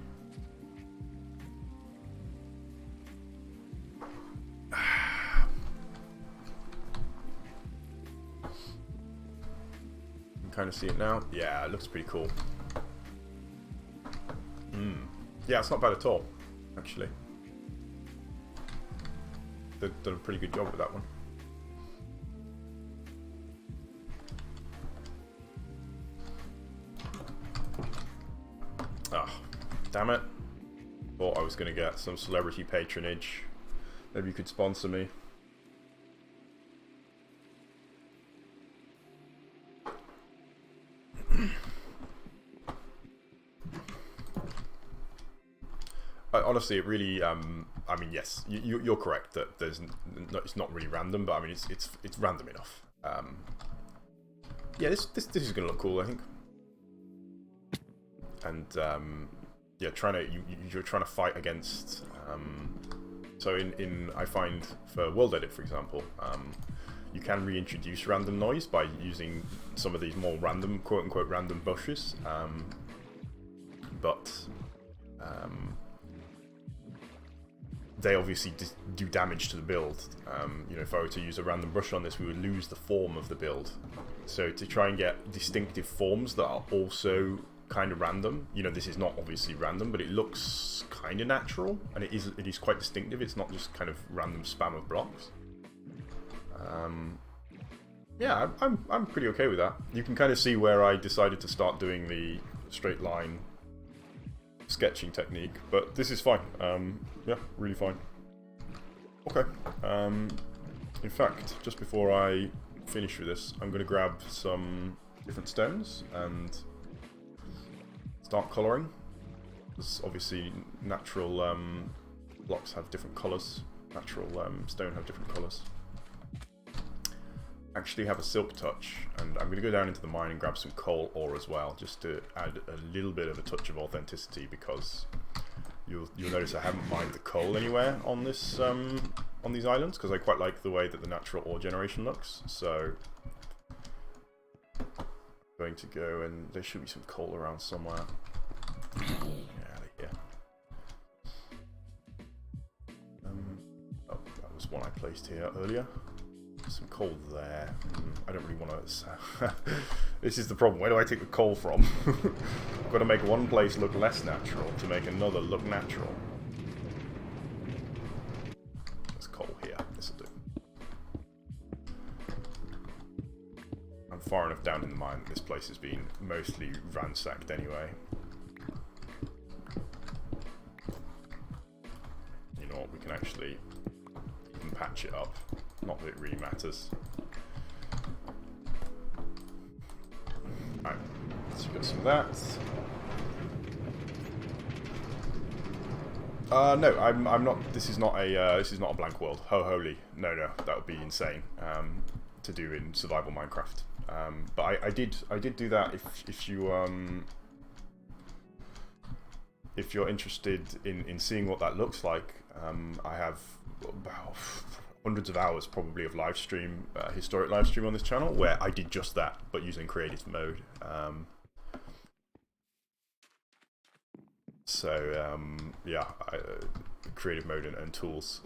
You can kind of see it now. Yeah, it looks pretty cool. Yeah, it's not bad at all, actually. They've done a pretty good job with that one. Ah, damn it. Thought I was going to get some celebrity patronage. Maybe you could sponsor me. Honestly, it really. I mean, yes, you're correct that it's not really random, but I mean, it's random enough. Yeah, this is gonna look cool, I think. And yeah, you're trying to fight against. So I find for World Edit, for example, you can reintroduce random noise by using some of these more random, quote unquote, random bushes, but. They obviously do damage to the build. You know, if I were to use a random brush on this, we would lose the form of the build. So to try and get distinctive forms that are also kind of random, you know, this is not obviously random, but it looks kind of natural, and it is quite distinctive. It's not just kind of random spam of blocks. Yeah, I'm pretty okay with that. You can kind of see where I decided to start doing the straight line sketching technique, but this is fine. Yeah, really fine. Okay. In fact, just before I finish with this, I'm going to grab some different stones and start colouring. Because obviously natural blocks have different colours. Natural stone have different colours. Actually have a silk touch, and I'm going to go down into the mine and grab some coal ore as well, just to add a little bit of a touch of authenticity, because you'll notice I haven't mined the coal anywhere on this on these islands, because I quite like the way that the natural ore generation looks. So I'm going to go, and there should be some coal around somewhere. Get out of here. Oh, that was one I placed here earlier. Some coal there. I don't really want to. This is the problem. Where do I take the coal from? I've got to make one place look less natural to make another look natural. There's coal here. This'll do. I'm far enough down in the mine that this place has been mostly ransacked anyway. You know what? We can actually patch it up. Not that it really matters. Alright, so you got some of that. No, I'm not. This is not a blank world. Holy, no, that would be insane to do in survival Minecraft. But I did do that. If you're interested in seeing what that looks like, I have about hundreds of hours probably of live stream, historic live stream on this channel, where I did just that, but using creative mode. Yeah, creative mode and tools.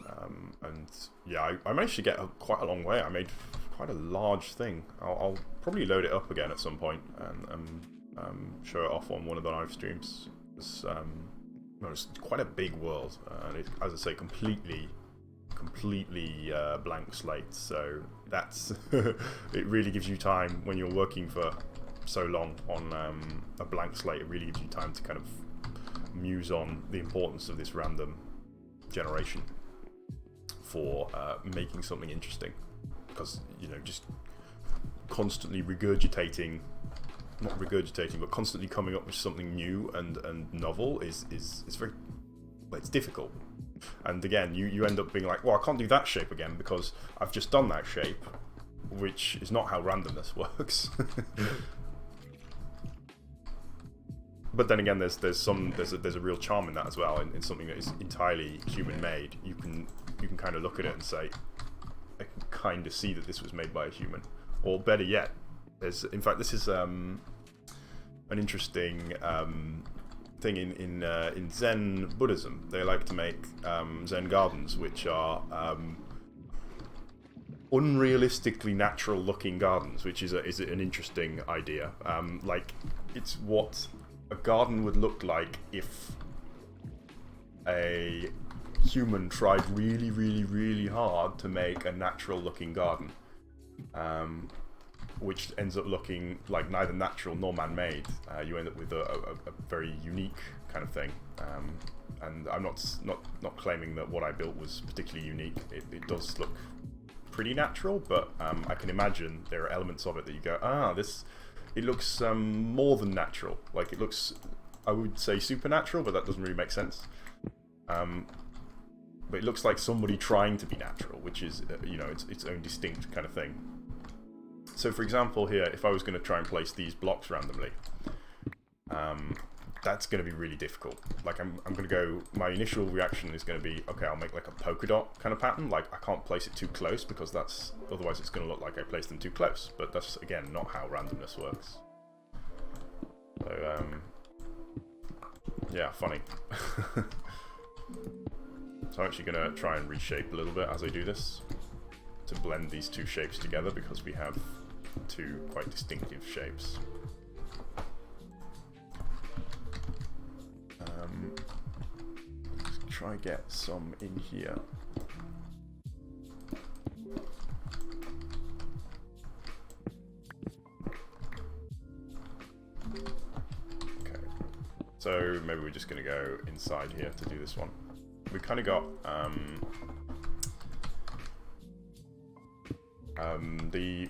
And yeah, I managed to get quite a long way. I made quite a large thing. I'll probably load it up again at some point and show it off on one of the live streams. It's quite a big world, and it, as I say, completely blank slate. So that's it really gives you time when you're working for so long on a blank slate. It really gives you time to kind of muse on the importance of this random generation for making something interesting, because just constantly regurgitating, not regurgitating, but constantly coming up with something new and novel is very, it's difficult. And again, you end up being like, well, I can't do that shape again because I've just done that shape, which is not how randomness works. But then again, there's a real charm in that as well, in something that is entirely human made. You can kind of look at it and say, I can kind of see that this was made by a human. Or better yet, in fact, this is an interesting thing in Zen Buddhism. They like to make Zen gardens, which are unrealistically natural-looking gardens, which is an interesting idea. Like, it's what a garden would look like if a human tried really, really, really hard to make a natural-looking garden, which ends up looking like neither natural nor man-made. You end up with a very unique kind of thing. And I'm not claiming that what I built was particularly unique. It does look pretty natural, but I can imagine there are elements of it that you go, this. It looks more than natural. Like, it looks, I would say, supernatural, but that doesn't really make sense. But it looks like somebody trying to be natural, which is, its own distinct kind of thing. So, for example, here, if I was going to try and place these blocks randomly, that's going to be really difficult. Like, I'm going to go, my initial reaction is going to be, okay, I'll make like a polka dot kind of pattern. Like, I can't place it too close because otherwise it's going to look like I placed them too close. But that's, again, not how randomness works. So, yeah, funny. So I'm actually going to try and reshape a little bit as I do this to blend these two shapes together, because we have two quite distinctive shapes. Let's try get some in here. Okay, so maybe we're just going to go inside here to do this one. We kind of got the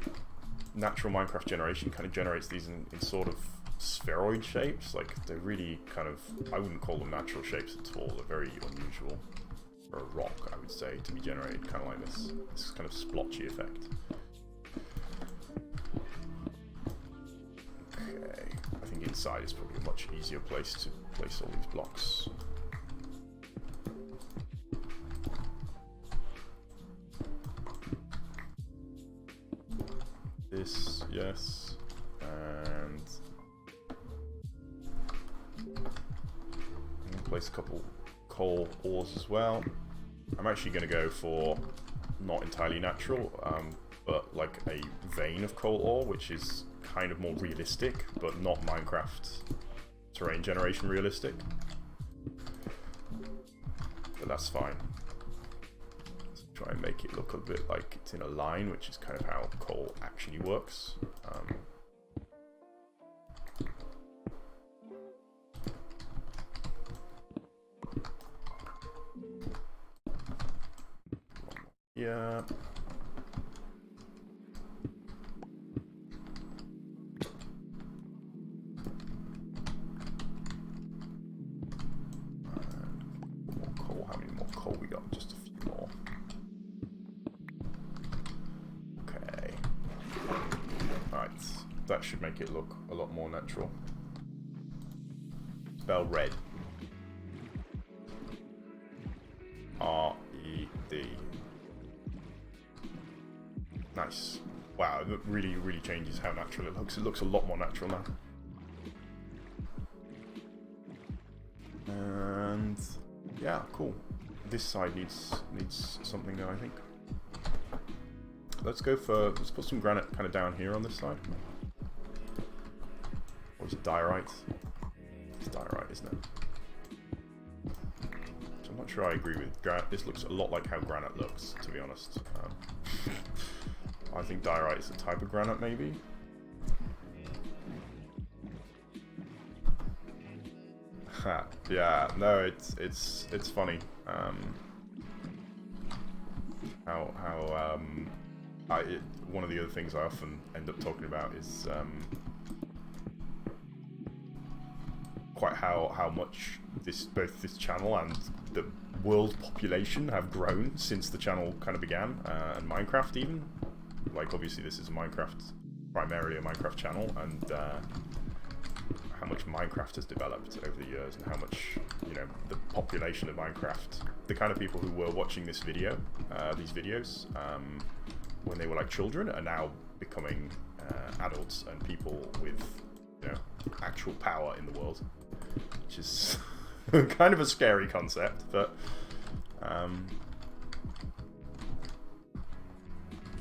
natural Minecraft generation kind of generates these in sort of spheroid shapes. Like, they're really kind of, I wouldn't call them natural shapes at all. They're very unusual for a rock, I would say, to be generated kind of like this kind of splotchy effect. Okay, I think inside is probably a much easier place to place all these blocks. This, yes, and I'm going to place a couple coal ores as well. I'm actually going to go for not entirely natural, but like a vein of coal ore, which is kind of more realistic, but not Minecraft terrain generation realistic. But that's fine. Try and make it look a bit like it's in a line, which is kind of how coal actually works. Yeah. More coal. How many more coal we got? Just a few more. That should make it look a lot more natural. Spell red. R-E-D. Nice. Wow, it really, really changes how natural it looks. It looks a lot more natural now. And yeah, cool. this side needs something though, I think. Let's put some granite kind of down here on this side. Or is it diorite? It's diorite, isn't it? So I'm not sure I agree with granite. This looks a lot like how granite looks, to be honest. I think diorite is a type of granite, maybe. Yeah, no, it's funny. One of the other things I often end up talking about is quite how much both this channel and the world population have grown since the channel kind of began, and Minecraft even. Like, obviously this is primarily a Minecraft channel, and how much Minecraft has developed over the years, and how much, you know, the population of Minecraft, the kind of people who were watching this video, these videos, when they were like children, are now becoming adults and people with, you know, actual power in the world, which is kind of a scary concept, but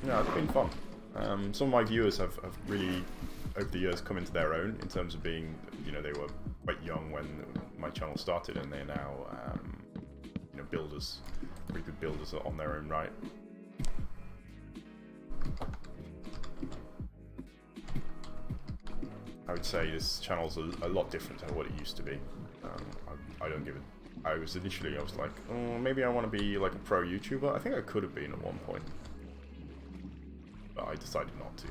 yeah, it's been fun. Some of my viewers have really, over the years, come into their own in terms of being, you know, they were quite young when my channel started, and they're now, you know, builders, pretty good builders on their own right. I would say this channel's a lot different to what it used to be. I don't give it. I was like, oh, maybe I want to be like a pro YouTuber. I think I could have been at one point, but I decided not to.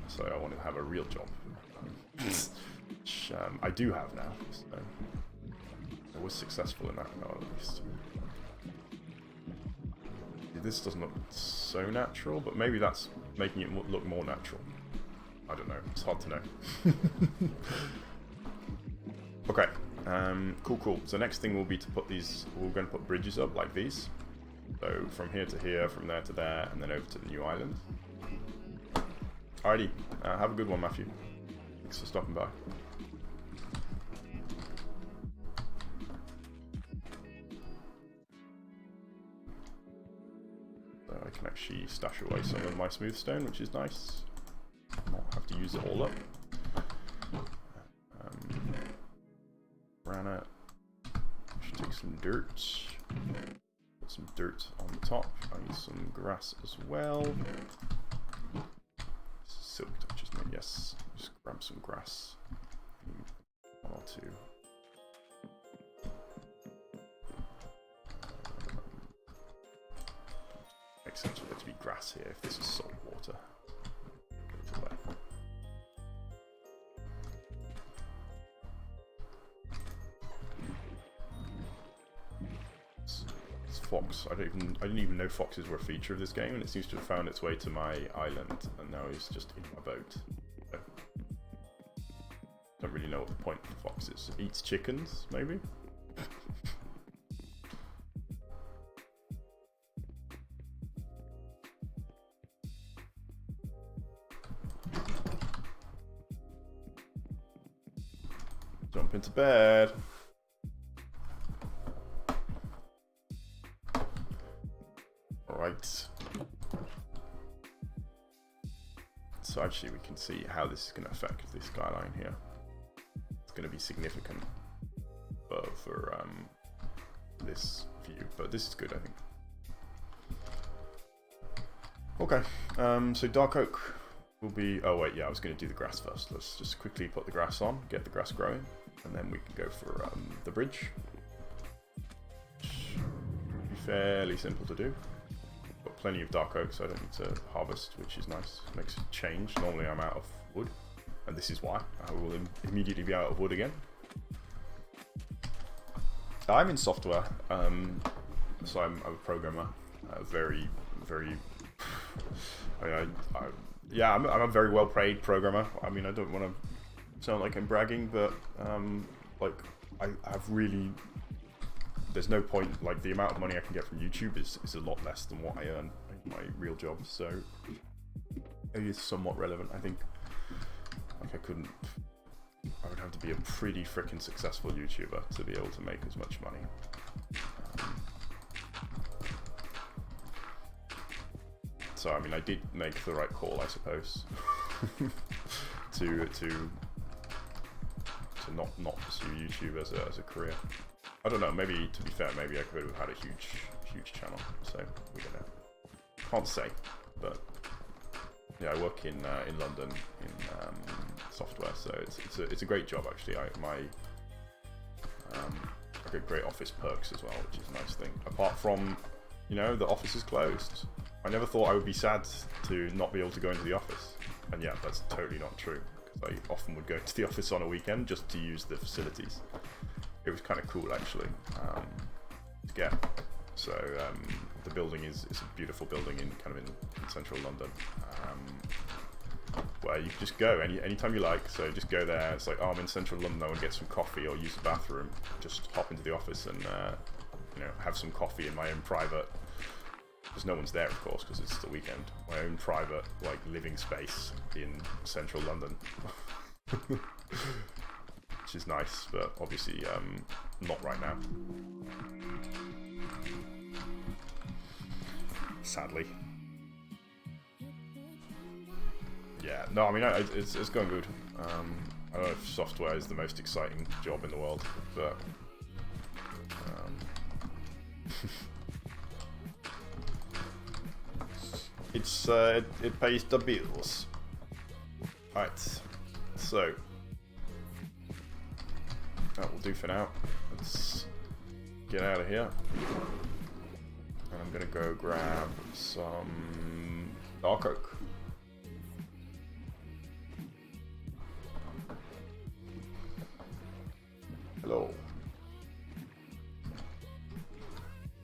So I wanted to have a real job, which I do have now. So I was successful in that regard, at least. This doesn't look so natural, but maybe that's making it look more natural. I don't know. It's hard to know. Okay. Cool. So next thing will be to put these. We're going to put bridges up like these. So from here to here, from there to there, and then over to the new island. Alrighty. Have a good one, Matthew. Thanks for stopping by. So I can actually stash away some of my smooth stone, which is nice. Not have to use it all up. Granite. Should take some dirt. Put some dirt on the top. I need some grass as well. Silk touches me. Yes. Just grab some grass. One or two. Makes sense for there to be grass here if this is salt water. Fox. I didn't even know foxes were a feature of this game, and it seems to have found its way to my island, and now he's just in my boat. So, don't really know what the point of the fox is. It eats chickens, maybe? Jump into bed. Right. So actually we can see how this is going to affect this skyline here. It's going to be significant for this view, but this is good, I think. Okay, so dark oak will be... Oh wait, yeah, I was going to do the grass first. Let's just quickly put the grass on, get the grass growing, and then we can go for the bridge. Which will be fairly simple to do. Got plenty of dark oak, so I don't need to harvest, which is nice. Makes a change. Normally I'm out of wood, and this is why. I will immediately be out of wood again. I'm in software, so I'm a programmer. Very... yeah, I'm a very well-paid programmer. I mean, I don't want to sound like I'm bragging, but like I have really... There's no point, like the amount of money I can get from YouTube is a lot less than what I earn in my real job, so it is somewhat relevant, I think. Like I would have to be a pretty freaking successful YouTuber to be able to make as much money. So I mean, I did make the right call, I suppose, to not pursue YouTube as a career. I don't know. Maybe, to be fair, maybe I could have had a huge channel. So we don't know. Can't say, but yeah, I work in London in software, so it's a great job actually. I get great office perks as well, which is a nice thing. Apart from, you know, the office is closed. I never thought I would be sad to not be able to go into the office, and yeah, that's totally not true. Because I often would go to the office on a weekend just to use the facilities. It was kind of cool actually to get. So the building is a beautiful building in central London, where you can just go anytime you like. So just go there. It's like, oh, I'm in central London, I want to get some coffee or use the bathroom. Just hop into the office and you know, have some coffee in my own private. Because no one's there, of course, because it's the weekend. My own private, like, living space in central London, which is nice, but obviously not right now. Sadly. Yeah, no, I mean, it's going good. I don't know if software is the most exciting job in the world, but it pays the bills. Alright, so that will do for now. Let's get out of here. And I'm gonna go grab some dark oak. Hello.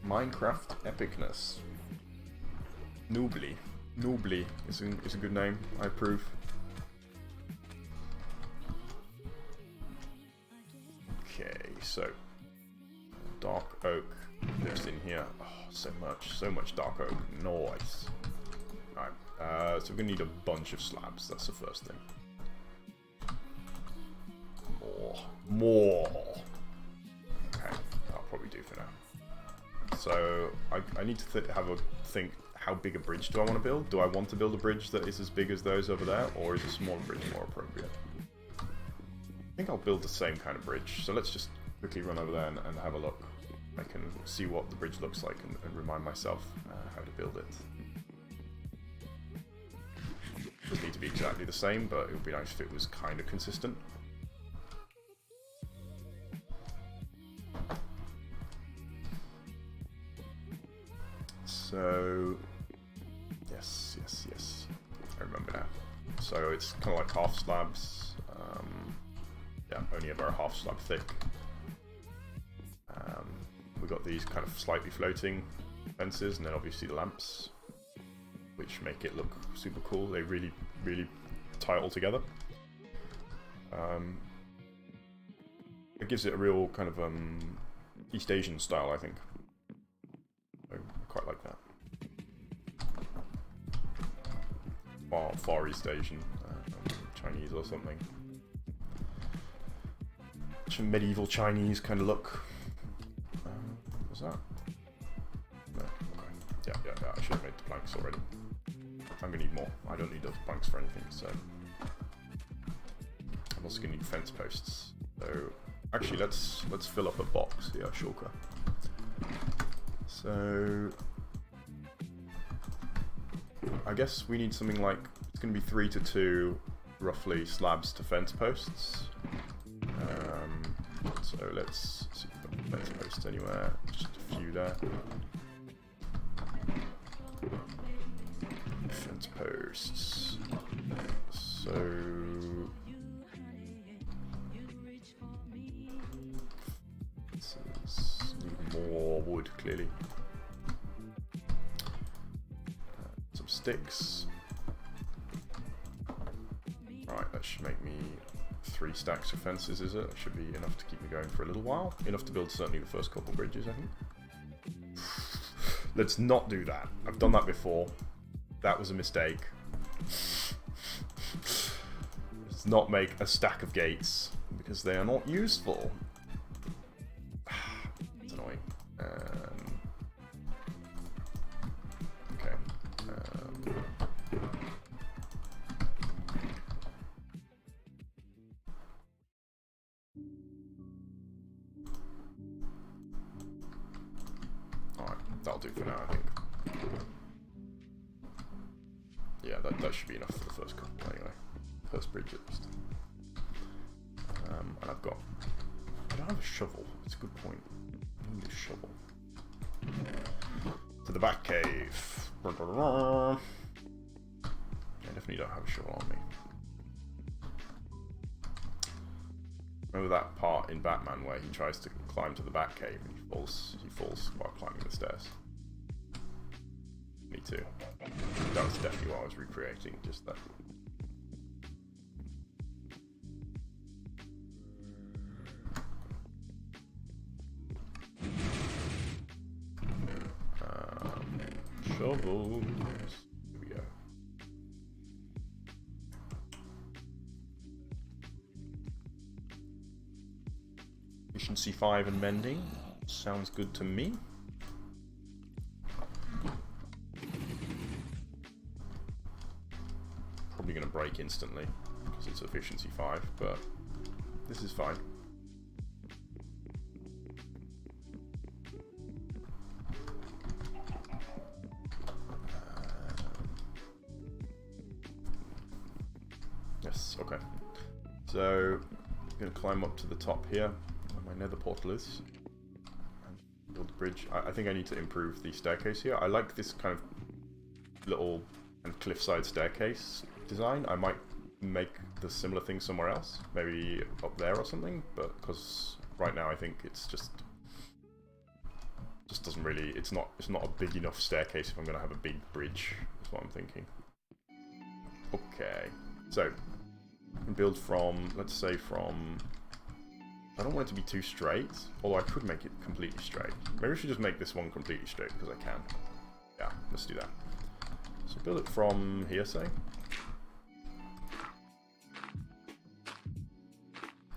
Minecraft epicness. Noobly. Noobly is a good name, I approve. Okay, so dark oak lives in here. Oh, so much dark oak. Nice. Alright, so we're gonna need a bunch of slabs, that's the first thing. More. Okay, that'll probably do for now. So I need to have a think. How big a bridge do I want to build? Do I want to build a bridge that is as big as those over there, or is a smaller bridge more appropriate? I think I'll build the same kind of bridge. So let's just quickly run over there and have a look. I can see what the bridge looks like and remind myself how to build it. It doesn't need to be exactly the same, but it would be nice if it was kind of consistent. So, yes, I remember now. So it's kind of like half slabs, yeah, only about half slab thick. We've got these kind of slightly floating fences, and then obviously the lamps, which make it look super cool. They really tie it all together. It gives it a real kind of East Asian style, I think. I quite like that. Far East Asian, Chinese or something. Some medieval Chinese kind of look. What's that? No, okay. Yeah, I should have made the planks already. I'm gonna need more. I don't need those planks for anything, so I'm also gonna need fence posts. So actually, let's fill up a box here, shulker. So I guess we need something like, it's going to be 3 to 2 roughly slabs to fence posts. So let's see if we've got fence posts anywhere. Just a few there. Fence posts. So need more wood, clearly. Some sticks. Alright, that should make me 3 stacks of fences, is it? That should be enough to keep me going for a little while. Enough to build certainly the first couple bridges, I think. Let's not do that. I've done that before. That was a mistake. Let's not make a stack of gates, because they are not useful. It's annoying. Okay. Alright, that'll do for now, I think. Yeah, that should be enough for the first couple anyway. First bridge at least. And I've got... I don't have a shovel. It's a good point. I need a shovel. To the back cave. I definitely don't have a shovel on me. Remember that part in Batman where he tries to climb to the back cave and he falls while climbing the stairs? Me too. That was definitely what I was recreating, just that. Shovels. Here we go. Efficiency 5 and mending. Sounds good to me. Probably going to break instantly because it's efficiency 5, but this is fine. Yes, okay. So I'm going to climb up to the top here where my nether portal is and build the bridge. I think I need to improve the staircase here. I like this kind of little and cliffside staircase design. I might make the similar thing somewhere else, maybe up there or something, but because right now I think it's just doesn't really, it's not a big enough staircase if I'm going to have a big bridge, is what I'm thinking. Okay, so I can build from, let's say from, I don't want it to be too straight, although I could make it completely straight. Maybe I should just make this one completely straight because I can. Yeah, let's do that. So build it from here, say.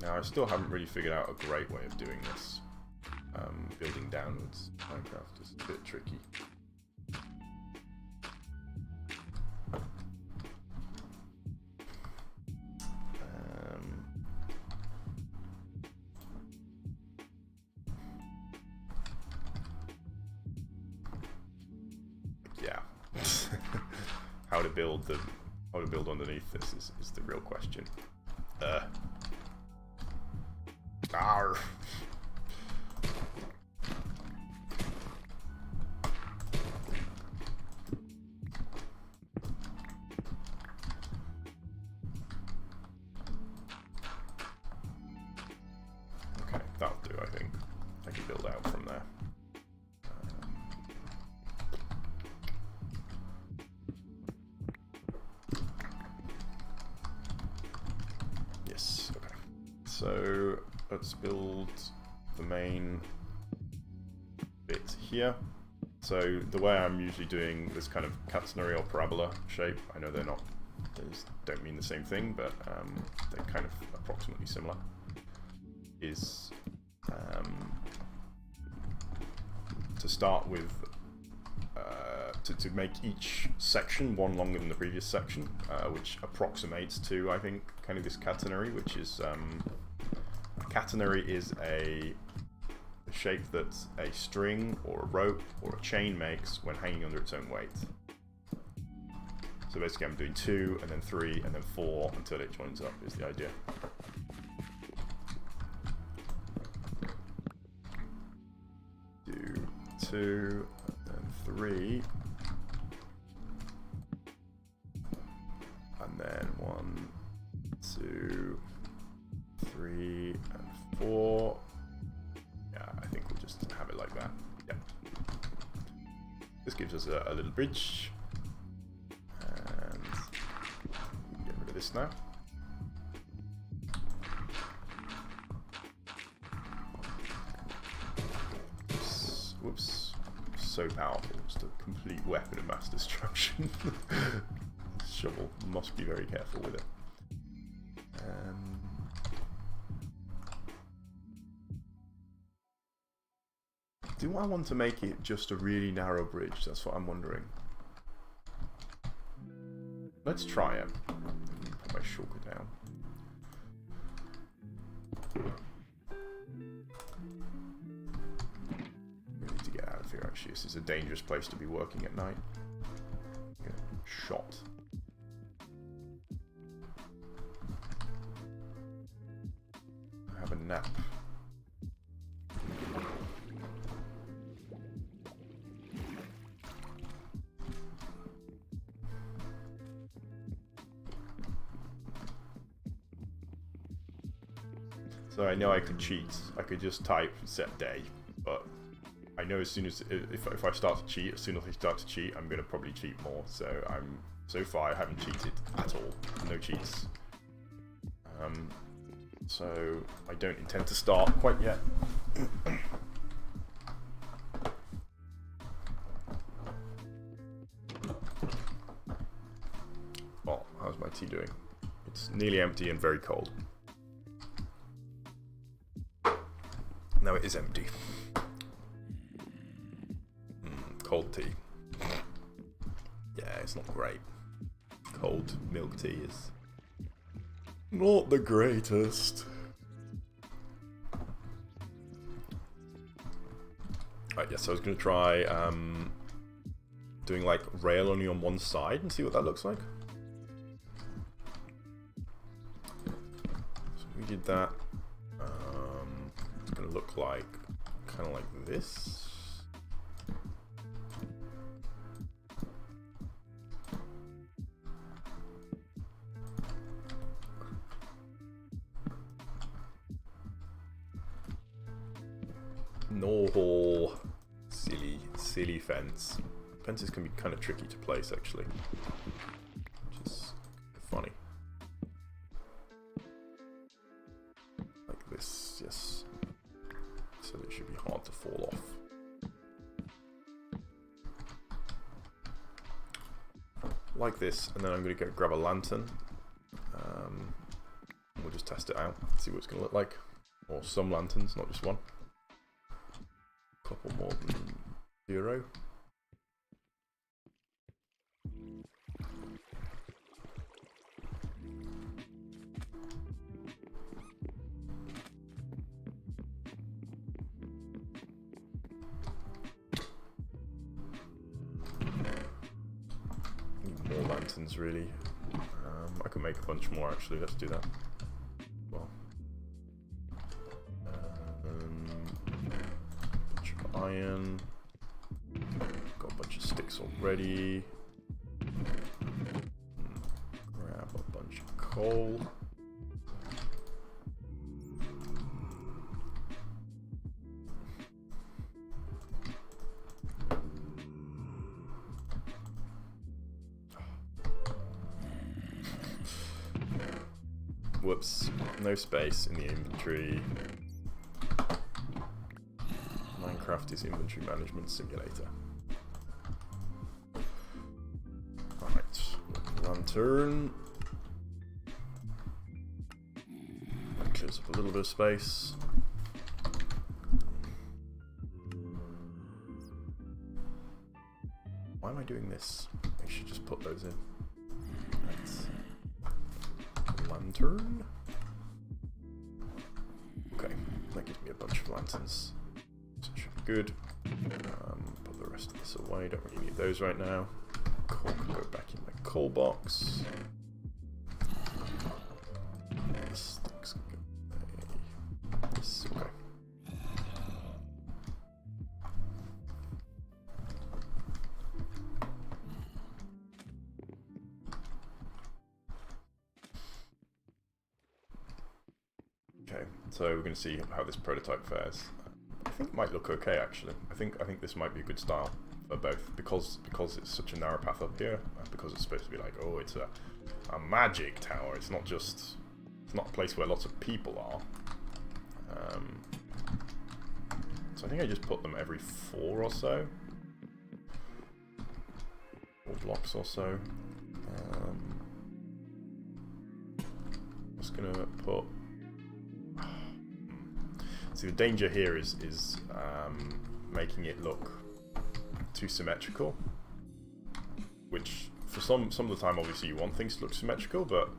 Now I still haven't really figured out a great way of doing this. Building downwards. Minecraft is a bit tricky. Yeah. How to build underneath this is the real question. Arr. Okay, that'll do, I think. I can build out from there. Yes, okay. So let's build the main bit here. So the way I'm usually doing this kind of catenary or parabola shape, I know they're not, don't mean the same thing, but they're kind of approximately similar, is to start with, to make each section one longer than the previous section, which approximates to, I think, kind of this catenary, which is, catenary is a shape that a string or a rope or a chain makes when hanging under its own weight. So basically I'm doing 2 and then 3 and then 4 until it joins up is the idea. Do 2 and then 3 and then 1, 2, 3 and 4. Yeah, I think we'll just have it like that. Yeah. This gives us a little bridge. And get rid of this now. Oops. Whoops. So powerful. Just a complete weapon of mass destruction. This shovel, must be very careful with it. Do I want to make it just a really narrow bridge? That's what I'm wondering. Let's try it. Put my shulker down. We need to get out of here actually. This is a dangerous place to be working at night. Get shot. Have a nap. So I know I could cheat. I could just type set day, but I know as soon as if I start to cheat, as soon as I start to cheat, I'm gonna probably cheat more. So far I haven't cheated at all. No cheats. So I don't intend to start quite yet. Oh, how's my tea doing? It's nearly empty and very cold. No, it is empty. Cold tea. Yeah, it's not great. Cold milk tea is not the greatest. Right, yes, I was going to try doing like rail only on one side and see what that looks like. So we did that. It's going to look like kind of like this. No, silly fence. Fences can be kind of tricky to place, actually, which is funny. Like this, yes. So it should be hard to fall off. Like this, and then I'm going to go grab a lantern. We'll just test it out, see what it's going to look like. Or some lanterns, not just one. Couple more than 0. Need more lanterns, really. I can make a bunch more, actually. Let's do that. Well. Iron. Got a bunch of sticks already. Grab a bunch of coal. Whoops, no space in the inventory. Minecraft is inventory management simulator. Alright, lantern. That clears up a little bit of space. Why am I doing this? I should just put those in. Right. Lantern. Okay, that gives me a bunch of lanterns. So it should be good. Put the rest of this away, don't really need those right now. Coal can go back in my coal box. The sticks can go away. Yes, okay. Okay, so we're going to see how this prototype fares. I think it might look okay, actually. I think this might be a good style for both, because it's such a narrow path up here, because it's supposed to be like, oh, it's a magic tower. It's not a place where lots of people are. So I think I just put them every 4 or so, 4 blocks or so. Just gonna put. See, the danger here is making it look too symmetrical, which for some of the time obviously you want things to look symmetrical, but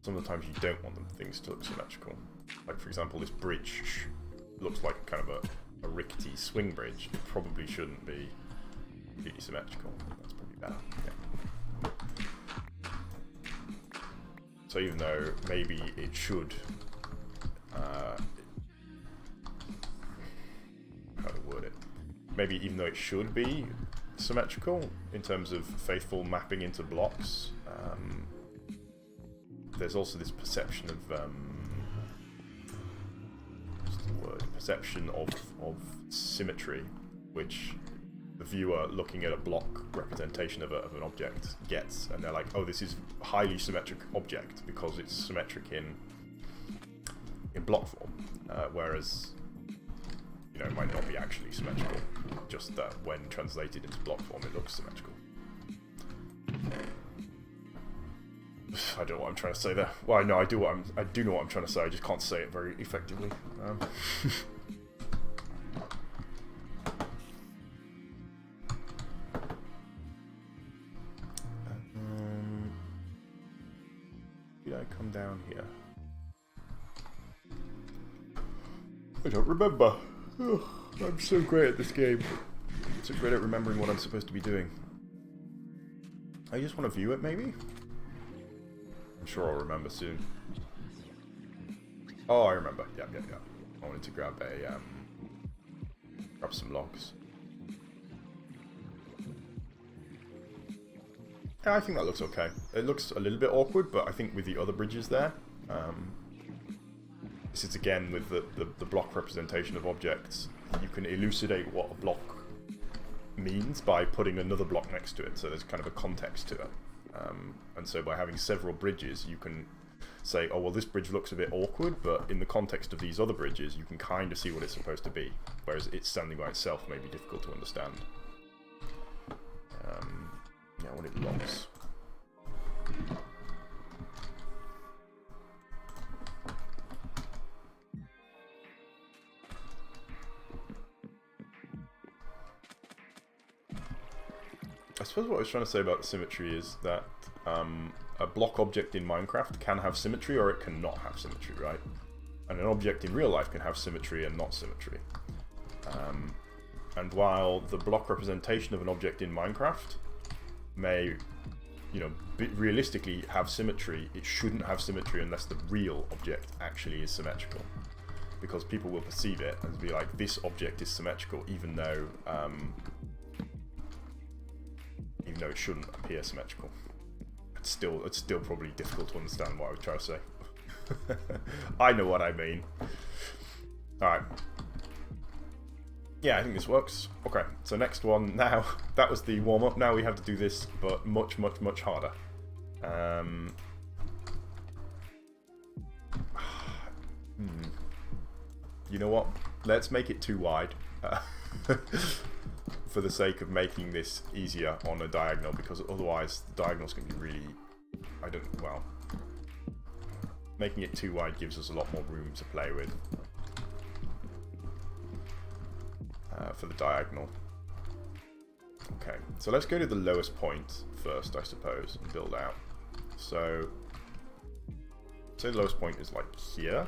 some of the times you don't want things to look symmetrical. Like, for example, this bridge looks like kind of a rickety swing bridge, it probably shouldn't be completely symmetrical. That's probably better. Yeah. So even though maybe it should, how to word it? Maybe even though it should be symmetrical in terms of faithful mapping into blocks, there's also this perception of what's the word? Perception of symmetry, which the viewer looking at a block representation of an object gets, and they're like, oh, this is a highly symmetric object because it's symmetric in block form, whereas you know, it might not be actually symmetrical, just that when translated into block form it looks symmetrical. I don't know what I'm trying to say there. Well, no, I do know what I'm trying to say, I just can't say it very effectively. Did I come down here? I don't remember. Oh, I'm so great at this game. I'm so great at remembering what I'm supposed to be doing. I just want to view it, maybe? I'm sure I'll remember soon. Oh, I remember. Yeah. I wanted to grab grab some logs. Yeah, I think that looks okay. It looks a little bit awkward, but I think with the other bridges there, this is again with the block representation of objects, you can elucidate what a block means by putting another block next to it, so there's kind of a context to it. And so by having several bridges, you can say, oh, well, this bridge looks a bit awkward, but in the context of these other bridges, you can kind of see what it's supposed to be, whereas it standing by itself may be difficult to understand. Yeah, I want it logs. I suppose what I was trying to say about the symmetry is that a block object in Minecraft can have symmetry or it cannot have symmetry, right? And an object in real life can have symmetry and not symmetry. And while the block representation of an object in Minecraft may, you know, realistically have symmetry, it shouldn't have symmetry unless the real object actually is symmetrical. Because people will perceive it and be like, this object is symmetrical, even though it shouldn't appear symmetrical. It's still probably difficult to understand what I was trying to say. I know what I mean. Alright. Yeah, I think this works. Okay, so next one now. That was the warm-up. Now we have to do this, but much harder. You know what? Let's make it too wide. For the sake of making this easier on a diagonal, because otherwise the diagonal's going to be really... making it too wide gives us a lot more room to play with for the diagonal. Okay, so let's go to the lowest point first, I suppose, and build out. So, say the lowest point is like here.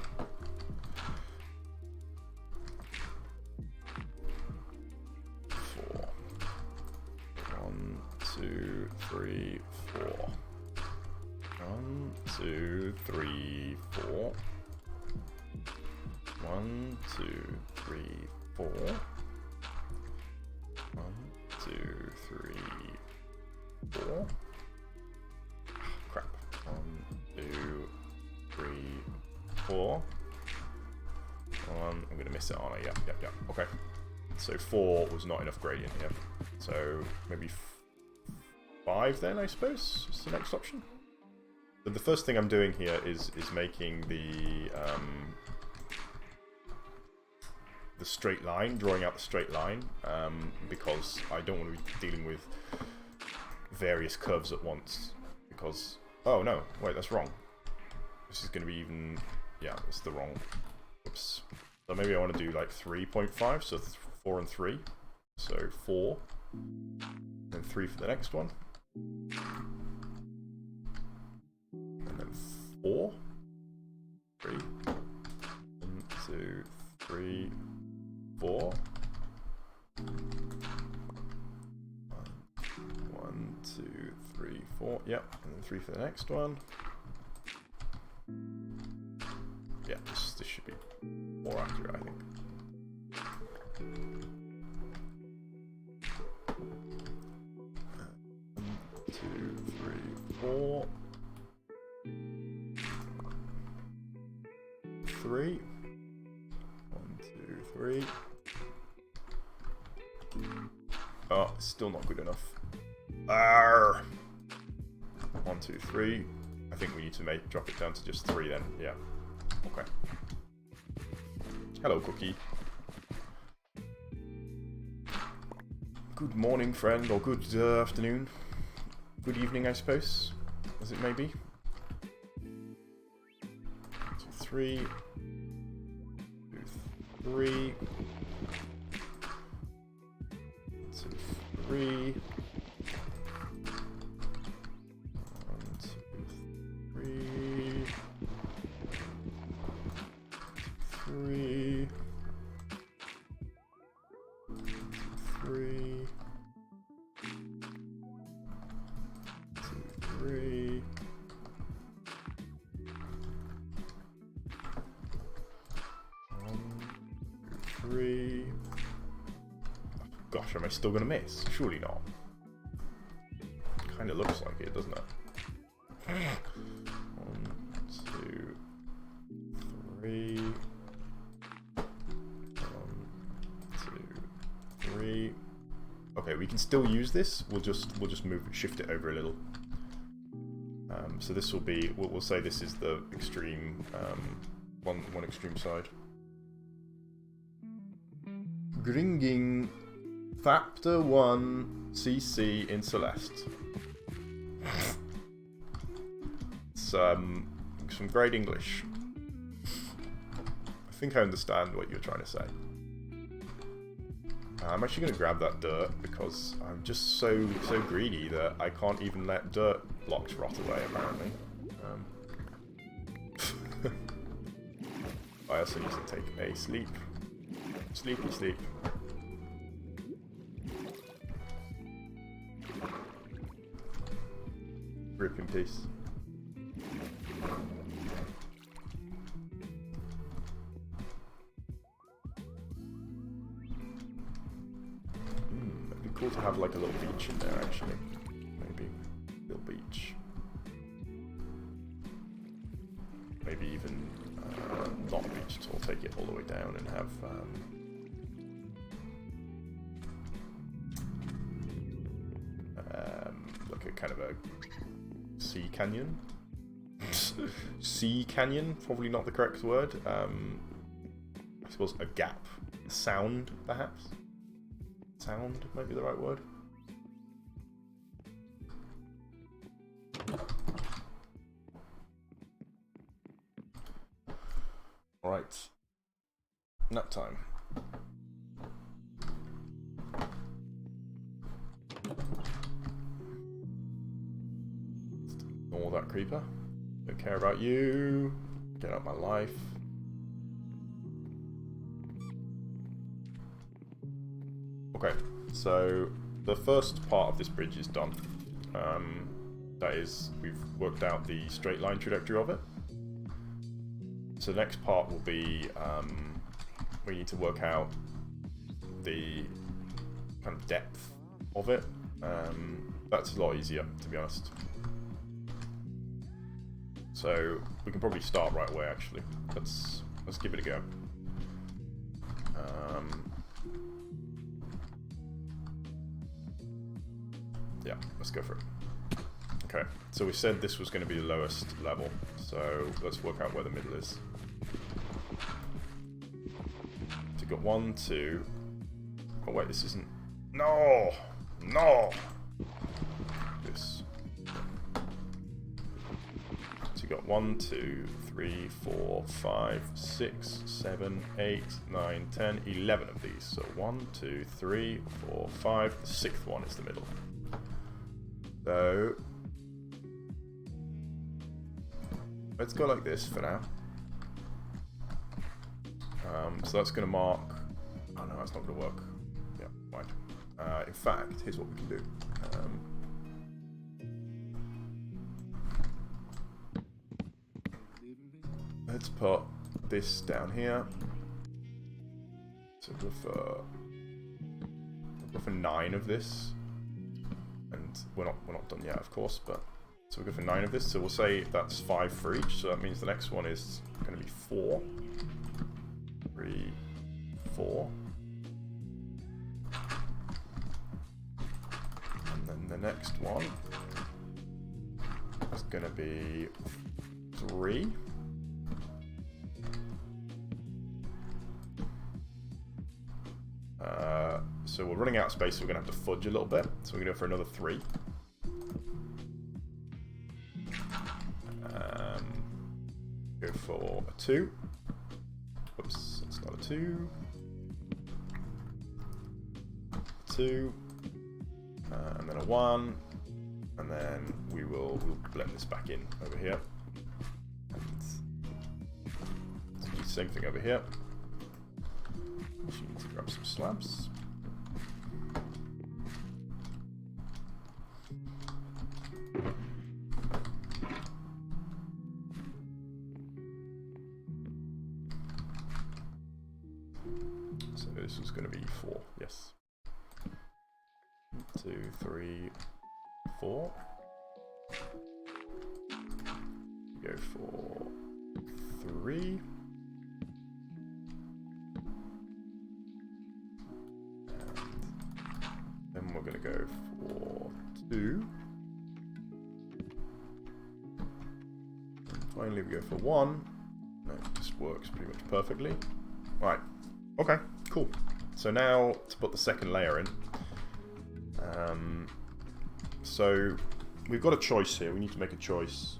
2, 3, 4. 1, 2, 3, 4. 1, 2, 3, 4. 1, 2, 3, 4. Crap. 1, 2, 3, 4. I'm gonna miss it, aren't I? Yep. Okay. So 4 was not enough gradient here. So maybe 5 then, I suppose, is the next option. But the first thing I'm doing here is making the straight line, drawing out the straight line, because I don't want to be dealing with various curves at once. Because, oh no, wait, that's wrong. This is going to be even, yeah, that's the wrong. Oops. So maybe I want to do like 3.5, so 4 and 3. So 4, and 3 for the next one. And then 4, 3, 1, 2, 3, 4. 2, 3, 4. Yep, and then 3 for the next one. Yeah, this should be more accurate, I think. 2, 3, 4. 3. 1, 2, 3. Oh, it's still not good enough. Arr! 1, 2, 3. I think we need to drop it down to just 3 then. Yeah. Okay. Hello, Cookie. Good morning, friend, or good afternoon. Good evening, I suppose, as it may be. 2, 3. 2, 3. 2, 3. 1, 2, 3. 3. 3. 3. 3. Gosh, am I still gonna miss? Surely not. Kinda looks like it, doesn't it? 1, 2, 3. 1, 2, 3. Okay, we can still use this. We'll just shift it over a little. So this will be. We'll say this is the extreme one extreme side. Gringing Factor 1 CC in Celeste. Some great English. I think I understand what you're trying to say. I'm actually going to grab that dirt because I'm just so greedy that I can't even let dirt blocks rot away, apparently. I also need to take a sleep. Sleepy sleep. Rip in peace. It'd be cool to have like a little beach in there, actually. Maybe a little beach. Maybe even not a beach at all. Take it all the way down and have like a kind of a sea canyon. Sea canyon, probably not the correct word. I suppose a gap. Sound, perhaps? Sound might be the right word. Alright. Nap time. Ignore that creeper. Don't care about you. Get out of my life. Okay, so the first part of this bridge is done. That is, we've worked out the straight line trajectory of it. So the next part will be, we need to work out the kind of depth of it. That's a lot easier, to be honest. So we can probably start right away, actually. Let's give it a go. Yeah, let's go for it. Okay, so we said this was going to be the lowest level, so let's work out where the middle is. So we've got 1, 2. Oh wait, this isn't. No! No! This. So you've got 1, 2, 3, 4, 5, 6, 7, 8, 9, 10, 11 of these. So 1, 2, 3, 4, 5. The 6th one is the middle. So let's go like this for now. So that's going to mark. Oh no, that's not going to work. Yeah, fine. In fact, here's what we can do. put this down here. So we'll go for 9 of this. And we're not done yet, of course, but so we'll go for 9 of this. So we'll say that's 5 for each. So that means the next one is going to be 4. 3, 4. And then the next one is going to be 3. So we're running out of space, so we're going to have to fudge a little bit. So we're going to go for another 3. Go for a 2. Whoops, that's not a 2. 2. And then a 1. And then we'll blend this back in over here. And do the same thing over here. Just need to grab some slabs. So this is going to be 4, yes. 2, 3, 4. Go for 3. And then we're going to go for 2. And finally we go for 1. No, it just works pretty much perfectly. Right. Okay, cool. So now to put the second layer in. So we've got a choice here. We need to make a choice.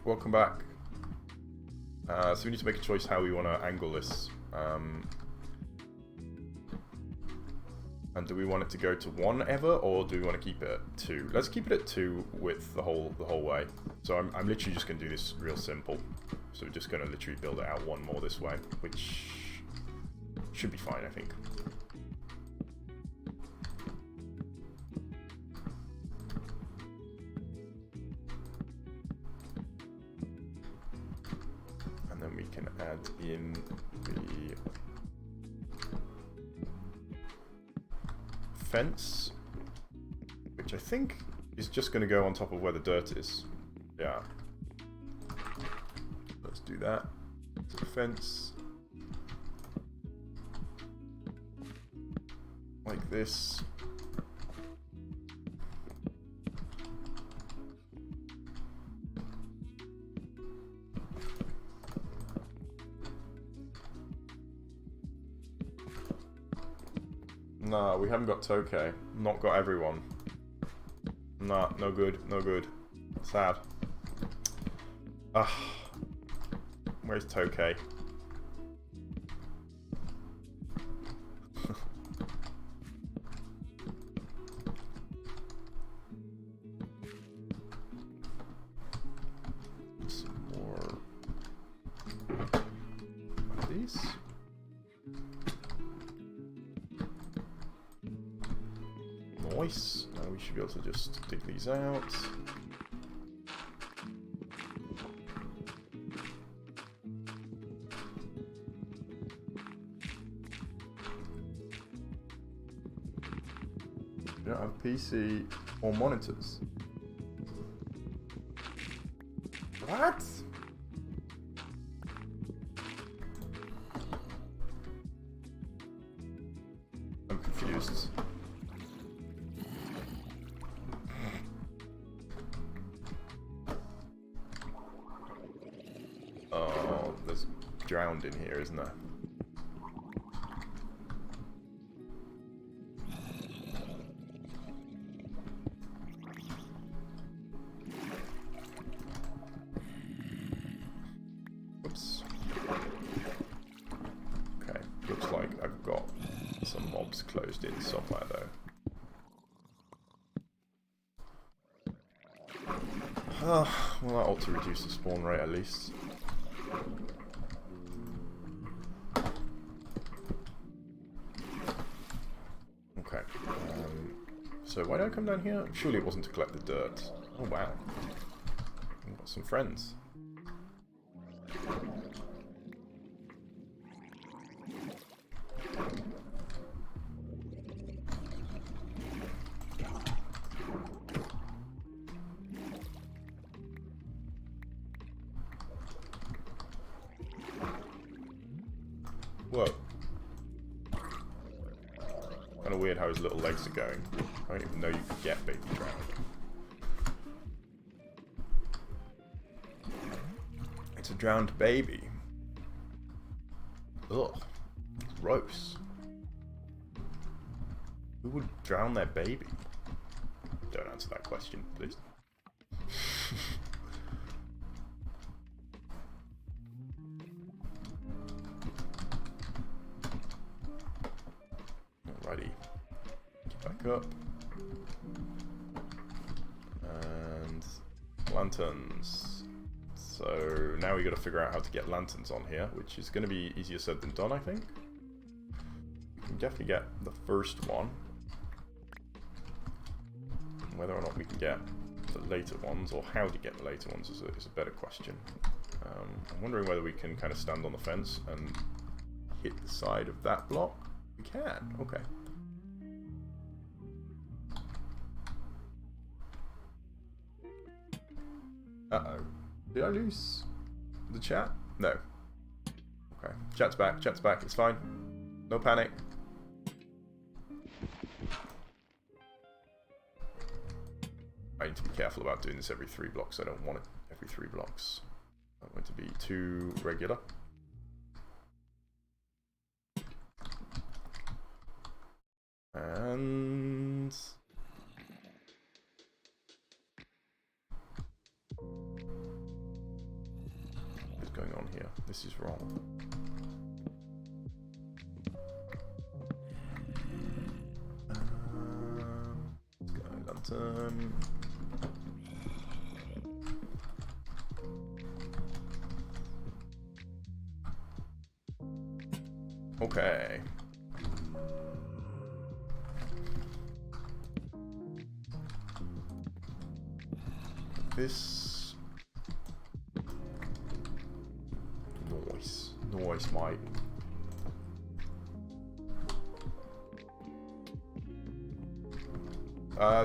Welcome back. So we need to make a choice how we want to angle this. And do we want it to go to 1 ever, or do we want to keep it at 2? Let's keep it at 2 width the whole way. So I'm literally just going to do this real simple. So we're just going to literally build it out 1 more this way, which should be fine, I think. And then we can add in the fence, which I think is just going to go on top of where the dirt is. Yeah. Let's do that. So fence. Like this. Nah, we haven't got Tokay. Not got everyone. Nah, no good, no good. Sad. Ah. Where's Tokay? Some more of these. Nice. Now we should be able to just dig these out. We don't have PC or monitors. What? I'm confused. Oh, there's drowned in here, isn't there? Oops. Okay, looks like I've got some mobs closed in somewhere though. Well, that ought to reduce the spawn rate at least. Okay. So why did I come down here? Surely it wasn't to collect the dirt. Oh wow. We've got some friends. Whoa. Kind of weird how his little legs are going. I don't even know you could get baby drowned. It's a drowned baby. Ugh. Gross. Who would drown their baby? Don't answer that question, please. Alrighty. Get back up. And lanterns. So now we got to figure out how to get lanterns on here, which is going to be easier said than done, I think. We can definitely get the first one. Whether or not we can get the later ones, or how to get the later ones, is a better question. I'm wondering whether we can kind of stand on the fence and hit the side of that block. We can, okay. Uh-oh. Did I lose the chat? No. Okay. Chat's back, it's fine. No panic. I need to be careful about doing this every 3 blocks. I don't want it every 3 blocks. I want it to be too regular. And... what's going on here? This is wrong. Lantern. Okay. This noise might.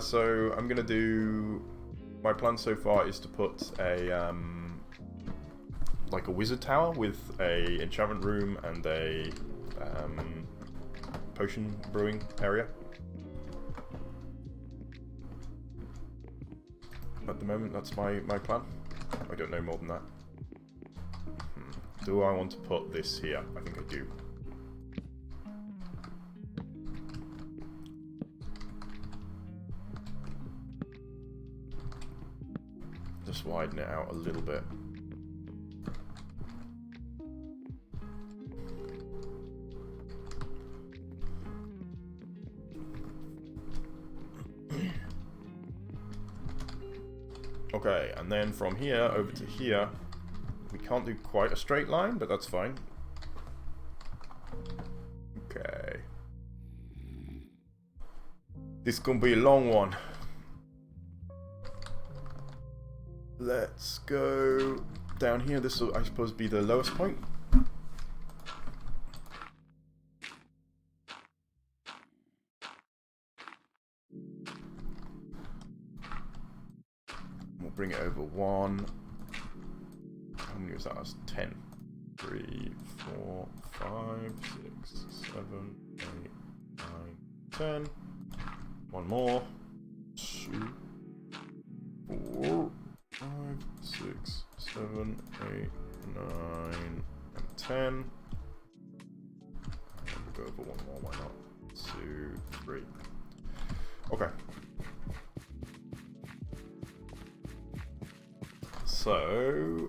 So I'm gonna do. My plan so far is to put a like a wizard tower with a enchantment room and a potion brewing area. At the moment, that's my plan. I don't know more than that. Do I want to put this here? I think I do. Just widen it out a little bit. Okay, and then from here over to here, we can't do quite a straight line, but that's fine. Okay. This is gonna be a long one. Let's go down here. This will, I suppose, be the lowest point. We'll bring it over 1. How many was that? That was 10. 3, 4, 5, 6, 7, 8, 9, 10. One more. 2, 4, 5, 6, 7, 8, 9, and 10. And we'll go over one more, why not? 2, 3. Okay. So,